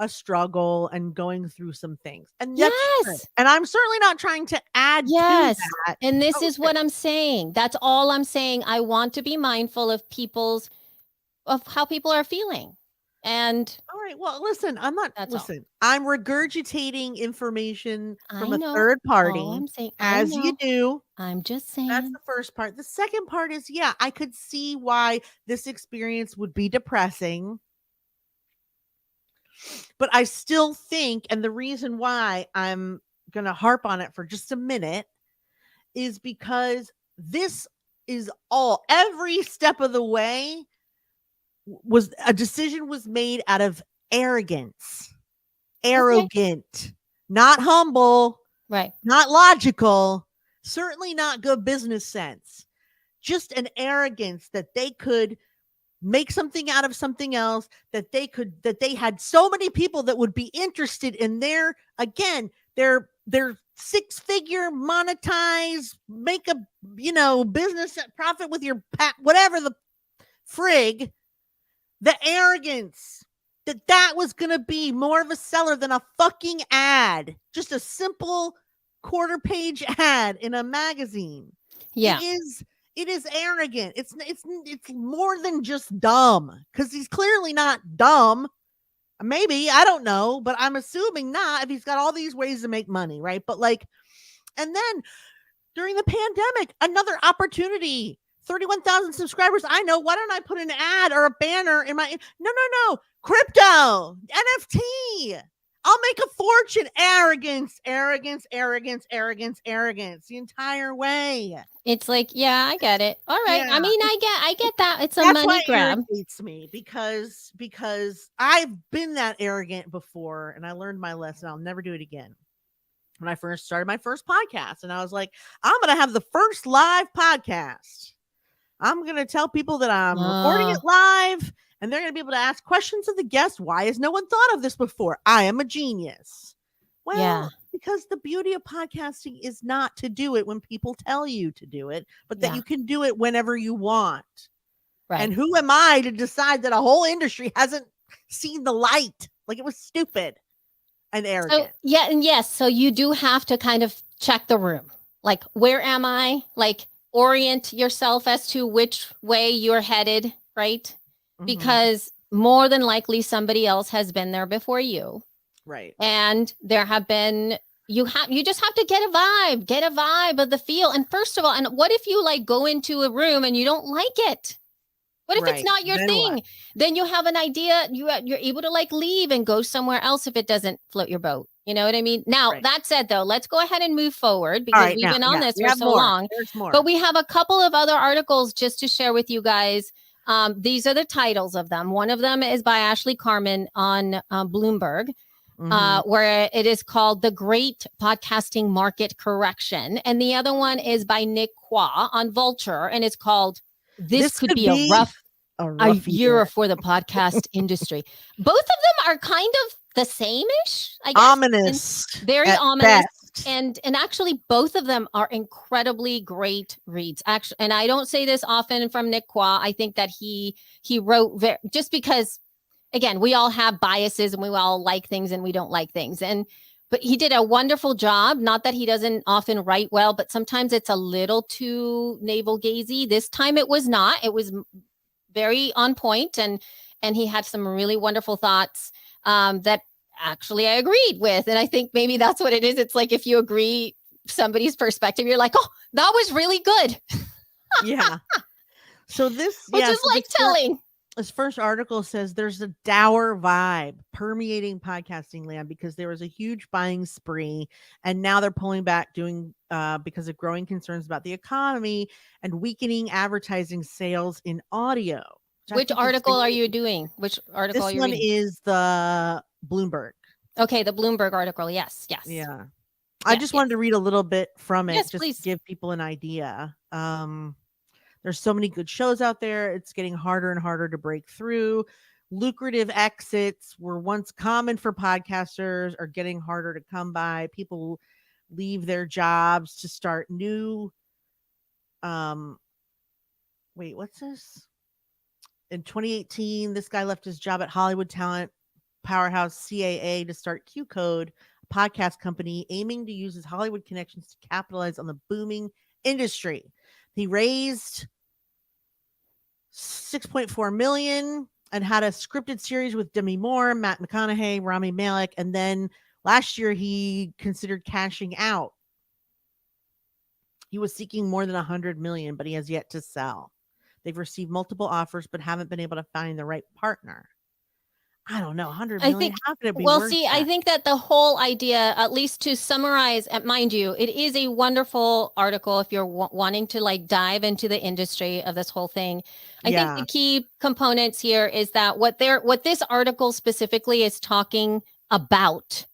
a struggle and going through some things. And that's true. yes. And I'm certainly not trying to add to Yes. that. And this Oh, is what I'm saying. That's all I'm saying. I want to be mindful of how people are feeling. And all right. Well, listen, that's all. listen, I'm regurgitating information from I a know. third All party, I'm saying, I as you know. do. I'm just That's saying. the first part. The second part is, yeah, I could see why this experience would be depressing. But I still think, and the reason why I'm going to harp on it for just a minute is because this is every step of the way was a decision was made out of arrogance, Okay. arrogant, not humble, Right. not logical, certainly not good business sense, just an arrogance that they could make something out of something else, that they had so many people that would be interested in their six-figure monetize, make a business profit with your whatever the frig, the arrogance that was going to be more of a seller than a fucking ad, just a simple quarter page ad in a magazine. Yeah. It is arrogant. It's more than just dumb, because he's clearly not dumb. Maybe, I don't know, but I'm assuming not, if he's got all these ways to make money, right? But like, and then during the pandemic, another opportunity. 31,000 subscribers. I know. Why don't I put an ad or a banner in my no, crypto, NFT. I'll make a fortune. Arrogance, arrogance, arrogance, arrogance, arrogance. The entire way. It's like, yeah, I get it. All right. I Yeah. mean, I get that. It's a That's why money it grab. irritates me, because I've been that arrogant before, and I learned my lesson. I'll never do it again. When I first started my first podcast, and I was like, I'm going to have the first live podcast. I'm going to tell people that I'm recording it live, and they're going to be able to ask questions of the guest. Why has no one thought of this before? I am a genius. Well, Yeah. because the beauty of podcasting is not to do it when people tell you to do it, but that Yeah. you can do it whenever you want. Right. And who am I to decide that a whole industry hasn't seen the light? Like, it was stupid and arrogant. So, yeah, and yes, so you do have to kind of check the room. Like, where am I? Like, orient yourself as to which way you're headed, right? Mhm. Because more than likely somebody else has been there before you. Right. And there have been, you just have to get a vibe of the feel. And first of all, and what if you like go into a room and you don't like it? What if it's not your Then thing? what? Then you have an idea. You're able to like leave and go somewhere else if it doesn't float your boat. You know what I mean? Now, Right. that said, though, let's go ahead and move forward, because right, we've now, been on yeah, this we for have so more. long. There's more. But we have a couple of other articles just to share with you guys. These are the titles of them. One of them is by Ashley Carmen on Bloomberg. Where it is called The Great Podcasting Market Correction. And the other one is by Nick Qua on Vulture, and it's called This Could Be a Rough year for the podcast industry. Both of them are kind of the same-ish, I guess. Ominous. Very ominous. Best. And actually, both of them are incredibly great reads. Actually, and I don't say this often from Nick Qua. I think that he wrote just because, again, we all have biases and we all like things and we don't like things. But he did a wonderful job. Not that he doesn't often write well, but sometimes it's a little too navel gazy. This time it was not. It was very on point, and he had some really wonderful thoughts that actually I agreed with. And I think maybe that's what it is. It's like, if you agree somebody's perspective, you're like, oh, that was really good. Yeah. So this, Which is like telling. This first article says there's a dour vibe permeating podcasting land because there was a huge buying spree, and now they're pulling back doing because of growing concerns about the economy and weakening advertising sales in audio. Which article are you doing? Which article are you reading? This one is the Bloomberg. Okay, the Bloomberg article. Yes. Yeah. I just wanted to read a little bit from it, just please. to give people an idea. There's so many good shows out there. It's getting harder and harder to break through. Lucrative exits were once common for podcasters are getting harder to come by. People leave their jobs to start new. Wait, what's this? In 2018, this guy left his job at Hollywood talent powerhouse CAA to start Q Code, a podcast company aiming to use his Hollywood connections to capitalize on the booming industry. He raised $6.4 million and had a scripted series with Demi Moore, Matt McConaughey, Rami Malek, and then last year he considered cashing out. He was seeking more than $100 million, but he has yet to sell. They've received multiple offers, but haven't been able to find the right partner. I don't know, 100 million. How could it be? Well, see, I think that the whole idea, at least to summarize, mind you, it is a wonderful article if you're wanting to like dive into the industry of this whole thing. I think the key components here is that what this article specifically is talking about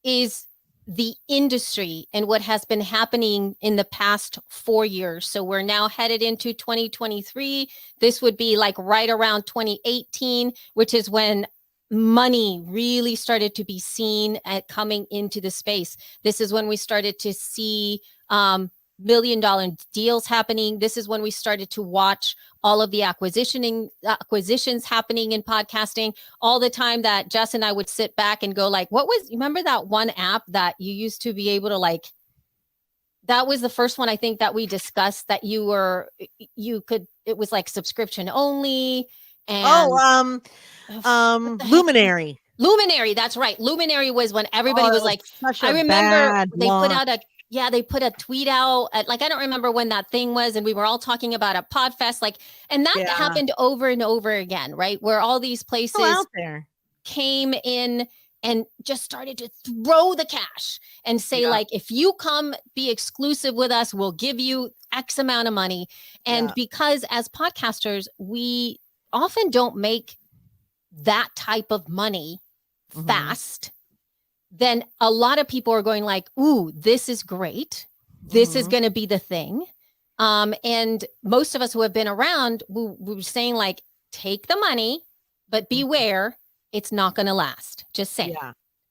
is the industry and what has been happening in the past 4 years. So we're now headed into 2023. This would be like right around 2018, which is when money really started to be seen at coming into the space. This is when we started to see $1 million deals happening. This is when we started to watch all of the acquisitions happening in podcasting. All the time that Jess and I would sit back and go like, remember that one app that you used to be able to like, that was the first one I think that we discussed that it was like subscription only. And Luminary. Luminary, that's right. Luminary was when everybody was like, I remember they put a tweet out at, like, I don't remember when that thing was. And we were all talking about a Podfest, like, and that happened over and over again, right? Where all these places out there came in and just started to throw the cash and say, like, if you come be exclusive with us, we'll give you X amount of money. And because as podcasters, we often don't make that type of money fast, then a lot of people are going like, ooh, this is great. This is going to be the thing. And most of us who have been around, we were saying like, take the money, but beware, it's not going to last. Just saying.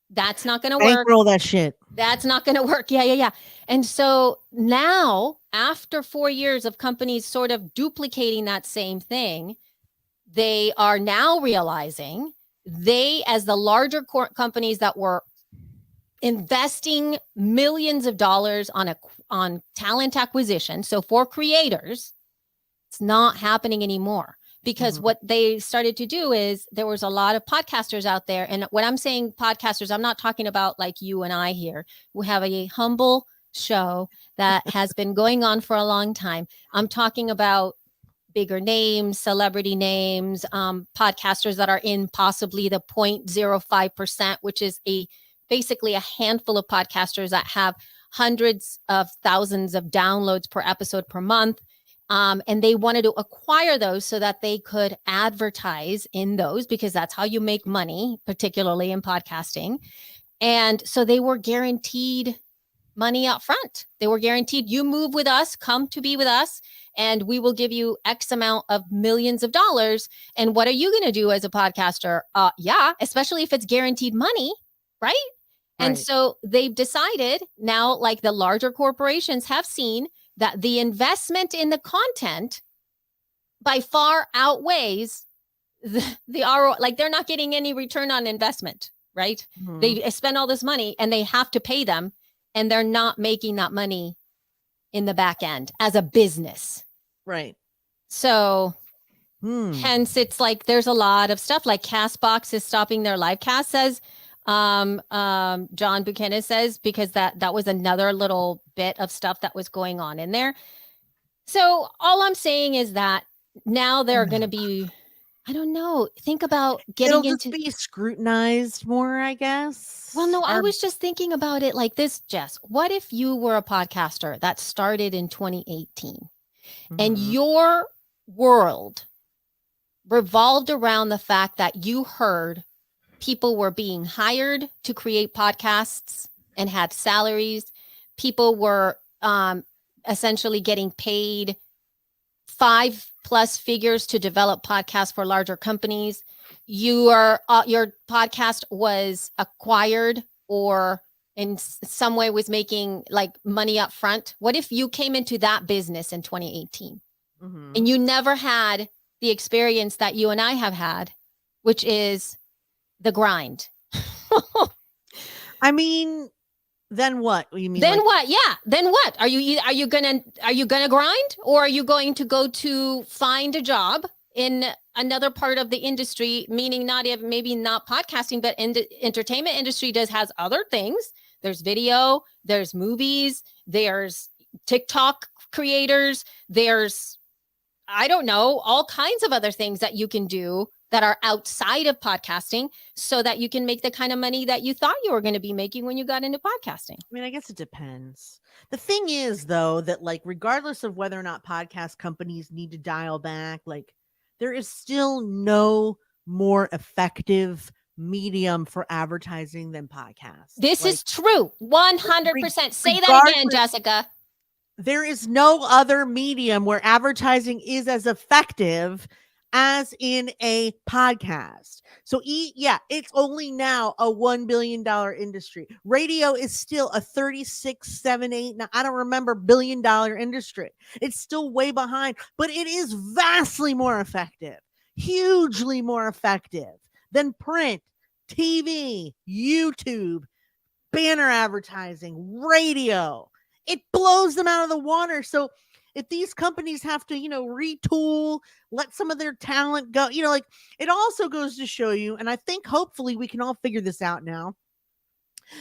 That's not going to work. Bankroll that shit. That's not going to work. Yeah. And so now, after 4 years of companies sort of duplicating that same thing, they are now realizing as the larger companies that were investing millions of dollars on talent acquisition. So for creators, it's not happening anymore because what they started to do is there was a lot of podcasters out there. And when I'm saying podcasters, I'm not talking about like you and I here. We have a humble show that has been going on for a long time. I'm talking about bigger names, celebrity names, podcasters that are in possibly the 0.05%, which is basically a handful of podcasters that have hundreds of thousands of downloads per episode per month. And they wanted to acquire those so that they could advertise in those because that's how you make money, particularly in podcasting. And so they were guaranteed money up front. They were guaranteed, you move with us, come to be with us, and we will give you X amount of millions of dollars. And what are you going to do as a podcaster? Especially if it's guaranteed money, right? And so they've decided now, like the larger corporations have seen that the investment in the content by far outweighs the ROI. Like they're not getting any return on investment, right? They spend all this money and they have to pay them. And they're not making that money in the back end as a business. Right. So hence it's like there's a lot of stuff like Castbox is stopping their live cast, says John Buchanan says, because that was another little bit of stuff that was going on in there. So all I'm saying is that now they're going to be, I don't know, think about It'll getting just into. be scrutinized more, I Well, guess. no, I was just thinking about it like this, Jess. What if you were a podcaster that started in 2018 and Mhm. your world revolved around the fact that you heard people were being hired to create podcasts and had salaries. People were essentially getting paid 5+ figures to develop podcasts for larger companies. Your podcast was acquired or in some way was making like money up front. What if you came into that business in 2018 and Mhm. you never had the experience that you and I have had, which is the grind? I mean, then what? You mean Then like what? Yeah. Then what? Are you gonna grind, or are you going to go to find a job in another part of the industry? Meaning not even maybe not podcasting, but in the entertainment industry has other things. There's video, there's movies, there's TikTok creators, there's, I don't know, all kinds of other things that you can do that are outside of podcasting so that you can make the kind of money that you thought you were going to be making when you got into podcasting. I mean, I guess it depends. The thing is, though, that like, regardless of whether or not podcast companies need to dial back, like, there is still no more effective medium for advertising than podcasts. This Like, is true. re- 100%. Say that again, regardless, Jessica. there is no other medium where advertising is as effective as in a podcast. So yeah, it's only now a $1 billion industry. Radio is still a 36, 7, 8, I don't remember, $1 billion industry. It's still way behind, but it is vastly more effective, hugely more effective than print, TV, YouTube, banner advertising, radio. It blows them out of the water. So if these companies have to, retool, let some of their talent go, like, it also goes to show you, and I think hopefully we can all figure this out now,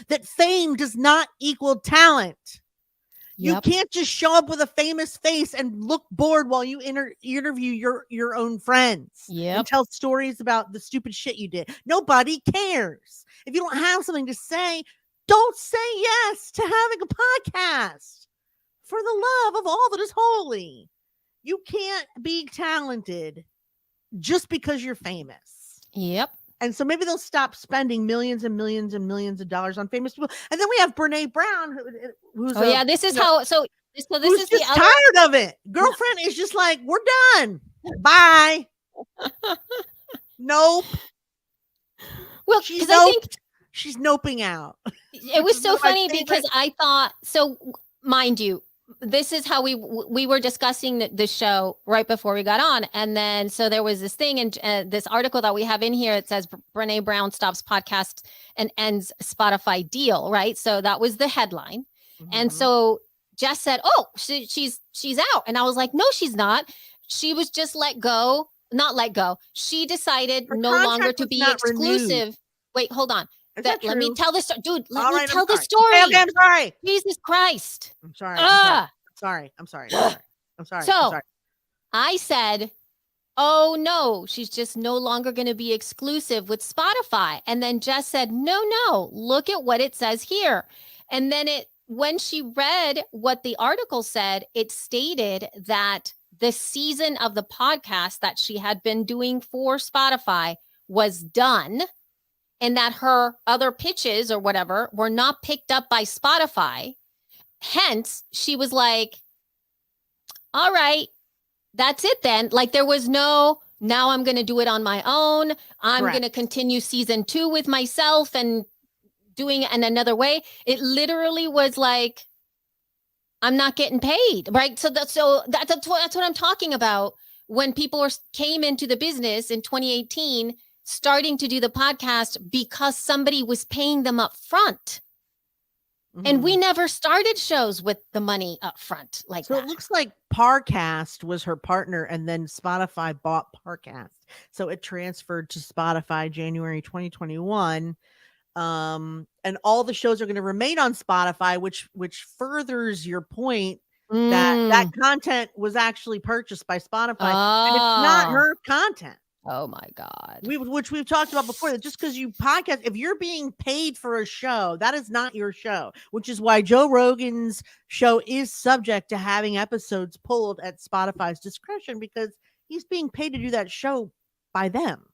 that fame does not equal talent. You Yep. can't just show up with a famous face and look bored while you interview your own friends and Yep. tell stories about the stupid shit you did. Nobody cares. If you don't have something to say, don't say yes to having a podcast. For the love of all that is holy, you can't be talented just because you're famous. Yep. And so maybe they'll stop spending millions and millions and millions of dollars on famous people. And then we have Brene Brown, who's yeah, this is how. So this who's is the just other. tired of it. Girlfriend is just like, we're done. Bye. Nope. Well, She's because I think she's noping out. it was so funny because I thought, so mind you, this is how we were discussing the show right before we got on, and then so there was this thing and this article that we have in here. It says Brene Brown stops podcast and ends Spotify deal. Right, so that was the headline, and so Jess said, "Oh, she's out," and I was like, "No, she's not. She was just let go." Not let go. She decided Her no longer contract to was be not exclusive. renewed. Wait, hold on. Is that Let me true? tell this, dude. Let All me right, tell the sorry. story. Okay, I'm sorry. Jesus Christ. I'm sorry. I'm sorry. I'm sorry. So I said, oh no, she's just no longer going to be exclusive with Spotify. And then Jess said, no, look at what it says here. And then when she read what the article said, it stated that the season of the podcast that she had been doing for Spotify was done, and that her other pitches or whatever were not picked up by Spotify. Hence, she was like, all right, that's it then. Like, there was no, now I'm going to do it on my own. I'm going to continue season 2 with myself and doing it in another way. It literally was like, I'm not getting paid, right? So that's what I'm talking about. When people came into the business in 2018, starting to do the podcast because somebody was paying them up front. And we never started shows with the money up front like that. So it looks like Parcast was her partner, and then Spotify bought Parcast. So it transferred to Spotify January 2021. And all the shows are going to remain on Spotify, which furders your point that Mm. content was actually purchased by Spotify, and it's not Oh. her content. Oh my God. Which we've talked about before, that just because you podcast, if you're being paid for a show, that is not your show, which is why Joe Rogan's show is subject to having episodes pulled at Spotify's discretion, because he's being paid to do that show by them.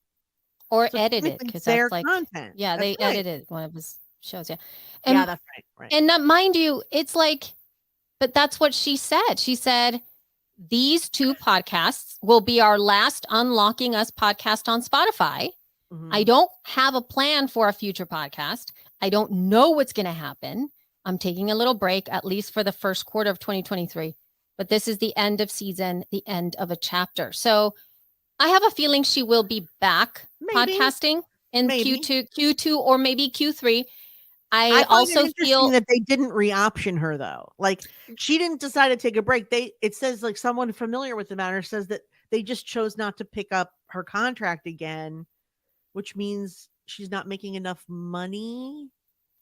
Or So edited, technically because it's their that's like, content. yeah, That's they right. edited one of his shows. Yeah. Yeah, And, that's right. Right. and mind you, it's like, but that's what she said. She said, these 2 podcasts will be our last Unlocking Us podcast on Spotify. I Mhm. don't have a plan for a future podcast. I don't know what's going to happen. I'm taking a little break, at least for the first quarter of 2023. But this is the end of season, the end of a chapter. So I have a feeling she will be back Maybe. podcasting in Maybe. Q2 or maybe Q3. I I find it also interesting feel that they didn't re-option her, though. Like, she didn't decide to take a break. It says, like, someone familiar with the matter says that they just chose not to pick up her contract again, which means she's not making enough money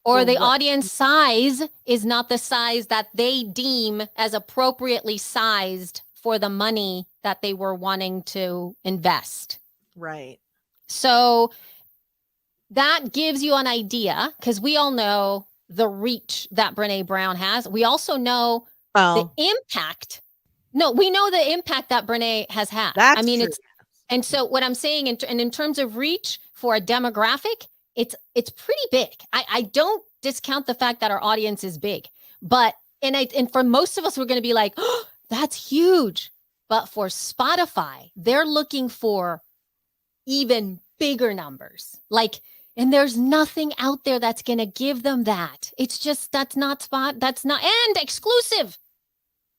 or for the what. audience size is not the size that they deem as appropriately sized for the money that they were wanting to invest. Right. So that gives you an idea, because we all know the reach that Brene Brown has. We also know the Well, impact. No, we know the impact that Brene has had. that's I mean, true. it's, and so what I'm saying, in terms of reach for a demographic, it's pretty big. I don't discount the fact that our audience is big, but and for most of us, we're going to be like, oh, that's huge. But for Spotify, they're looking for even bigger numbers. Like, and there's nothing out there that's going to give them that. It's just, that's not and exclusive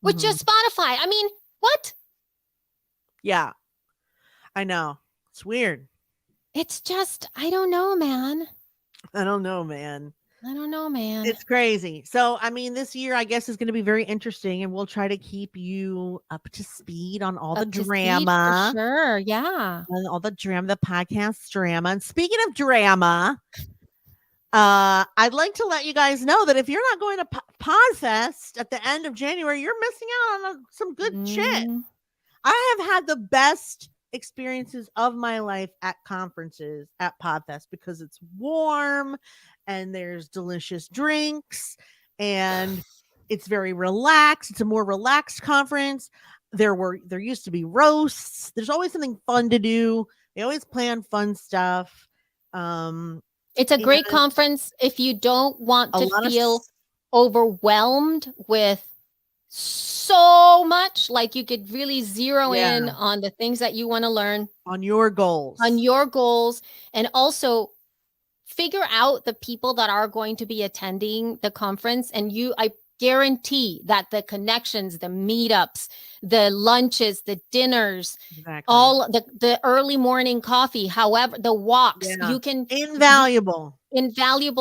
with Mhm. just Spotify. I mean, what? Yeah. I know. It's weird. It's just, I don't know, man. I don't know, man. I don't know, man. It's crazy. So, I mean, this year, I guess, is going to be very interesting, and we'll try to keep you up to speed on all the Up to speed for drama. sure. Yeah. And all the drama, the podcast drama. And speaking of drama, I'd like to let you guys know that if you're not going to Podfest at the end of January, you're missing out on some good shit. Mm. I have had the best experiences of my life at conferences at Podfest, because it's warm and there's delicious drinks and it's very relaxed. It's a more relaxed conference. There used to be roasts. There's always something fun to do. They always plan fun stuff. It's a great And conference if you don't want a to lot of feel overwhelmed with so much. Like, you could really zero in yeah, on the things that you want to learn, on your goals. on your goals, and also figure out the people that are going to be attending the conference. And I guarantee that the connections, the meetups, the lunches, the dinners, Exactly. all the early morning coffee, however, the walks, Yeah. you can Invaluable.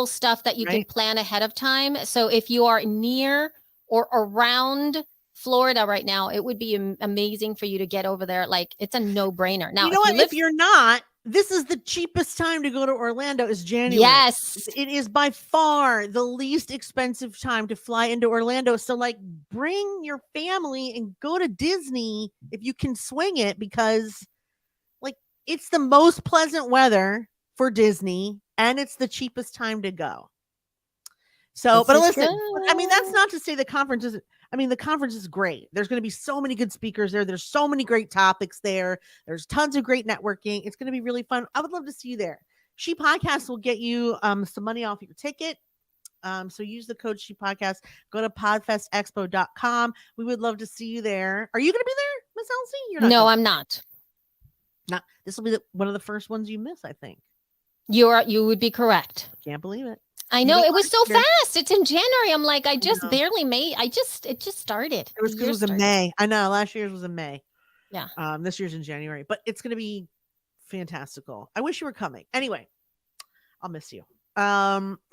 stuff that you can Right. plan ahead of time. So if you are near or around Florida right now, it would be amazing for you to get over there. Like, it's a no-brainer. Now, You know if you what? live, If you're not, this is the cheapest time to go to Orlando, is January. yes, It is by far the least expensive time to fly into Orlando. So, like, bring your family and go to Disney if you can swing it, because, like, it's the most pleasant weather for Disney and it's the cheapest time to go. So, this but is listen, I mean, that's true. not to say the conference isn't. I mean, the conference is great. There's going to be so many good speakers there. There's so many great topics there. There's tons of great networking. It's going to be really fun. I would love to see you there. She Podcast will get you some money off your ticket. So use the code She Podcast. Go to podfestexpo.com. We would love to see you there. Are you going to be there, Miss Elsie? You're not. No, going. I'm not. Not. This will be one of the first ones you miss, I think. You would be correct. Can't believe it. I You know, don't it was like so it. fast. It's in January. I'm like, I just know. barely made. It just started. It was The because year it was in started. May. I know last year's was in May. Yeah. This year's in January, but it's going to be fantastical. I wish you were coming. Anyway, I'll miss you.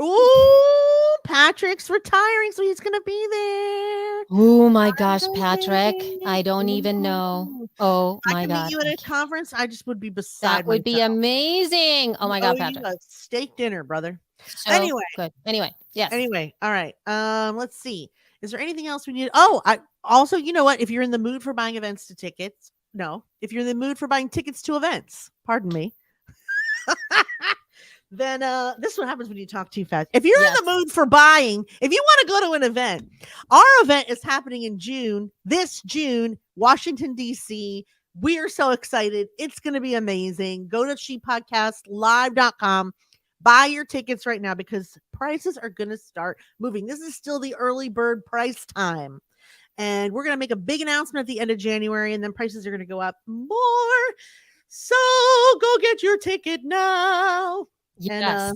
Ooh, Patrick's retiring, so he's going to be there. Oh my gosh, Patrick. I don't even know. Ooh. Oh If I my can God. meet you at a conference, I just would be beside That would be myself. amazing. Oh my I God, owe you Patrick. a steak dinner, brother. So Anyway, good. Anyway, yes. all right. Let's see. Is there anything else we need? Oh, I also, you know what? If you're in the mood for buying events to tickets, no. If you're in the mood for buying tickets to events, pardon me, then this is what happens when you talk too fast. If you're Yes. in the mood for buying, if you want to go to an event, our event is happening in June, this June, Washington, D.C. We are so excited. It's going to be amazing. Go to shepodcastlive.com. Buy your tickets right now because prices are going to start moving. This is still the early bird price time. And we're going to make a big announcement at the end of January, and then prices are going to go up more. So go get your ticket now. And Yes.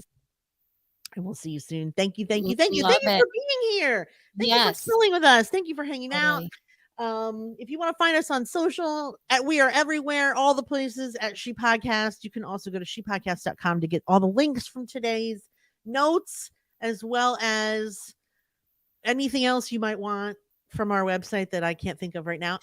we'll see you soon. Thank you. Thank you Love for it. being here. Thank you for Yes. chilling with us. Thank you for hanging out. Totally. If you want to find us on social, we are everywhere, all the places at She Podcast. You can also go to shepodcast.com to get all the links from today's notes, as well as anything else you might want from our website that I can't think of right now.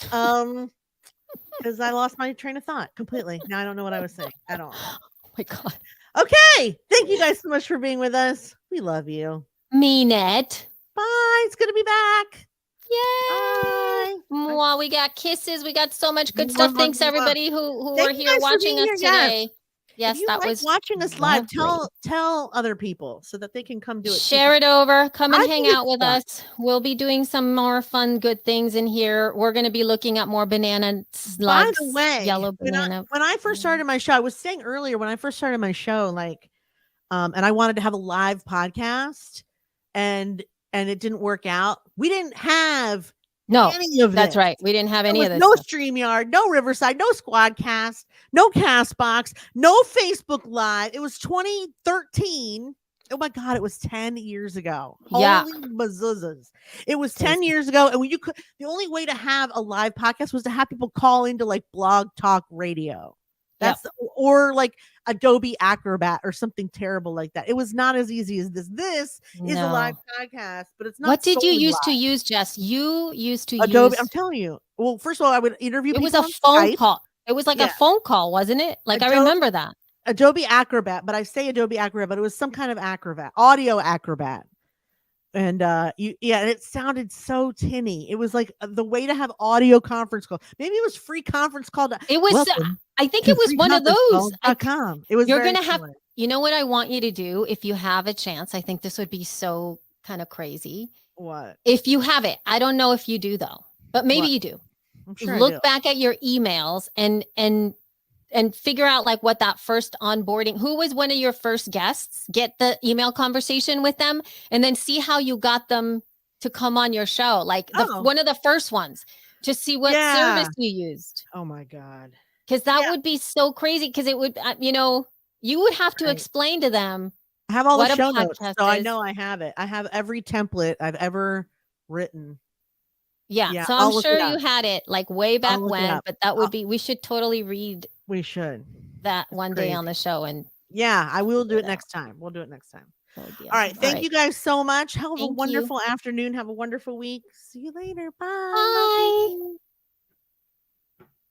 Because I lost my train of thought completely. Now I don't know what I was saying at all. Oh my God. Okay. Thank you guys so much for being with us. We love you. Mean it. Bye. It's good to be back. Yay. Bye. Mwah, we got kisses. We got so much good stuff. Thanks everybody who Thank were you here guys for watching being us here. Yes. today. If Yes, you that like was watching us live, lovely. tell other people so that they can come do it. Share it over. Come and I hang think out it's with fun. us. We'll be doing some more fun, good things in here. We're going to be looking at more banana By slugs, the way, yellow when banana. I first started my show, I was saying earlier when I first started my show, like, and I wanted to have a live podcast, and it didn't work out. We didn't have No, any of that's this. right. We didn't have There any was of this no stuff. StreamYard, no Riverside, no Squadcast, no Castbox, no Facebook Live. It was 2013. Oh my God, it was 10 years ago. Yeah. Holy mazuzas. It was 10 Crazy. years ago. And when you could, the only way to have a live podcast was to have people call into like Blog Talk Radio. Yep. Or like Adobe Acrobat or something terrible like that. It was not as easy as this. This is a live No. podcast, but it's not What did you solely used to live. use, Jess? You used to Adobe, use I'm telling you. Well, first of all, I would interview it was people a on phone Skype. call. It was like Yeah. a phone call, wasn't it? Like I remember that. Adobe Acrobat, but I say Adobe Acrobat, but it was some kind of Acrobat, audio Acrobat. And and it sounded so tinny. It was like the way to have audio conference call. Maybe it was free conference call. It was Welcome I think to it was one of those. freeconferencecall.com. It was You're very going to have similar. you know what I want you to do if you have a chance. I think this would be so kind of crazy. What? If you have it. I don't know if you do though. But maybe What? you do. I'm sure I Look do. back at your emails and figure out like what that first onboarding, who was one of your first guests, get the email conversation with them, and then see how you got them to come on your show. Like one of the first ones, just see what service you used. Oh my God. Because that would be so crazy. Because it would, you would have to explain to them. I have all what the a show notes, podcast so I is. know I have it. I have every template I've ever written. Yeah, so I'll I'm look sure it up. you had it like way back look it when, up. but that would be, we should totally read We should. that one day on the show. And yeah, I will do it next time. We'll do it next time. that would be All right. awesome. Thank you guys so much. Have a Thank you. wonderful afternoon. Have a wonderful week. See you later. Bye. Bye.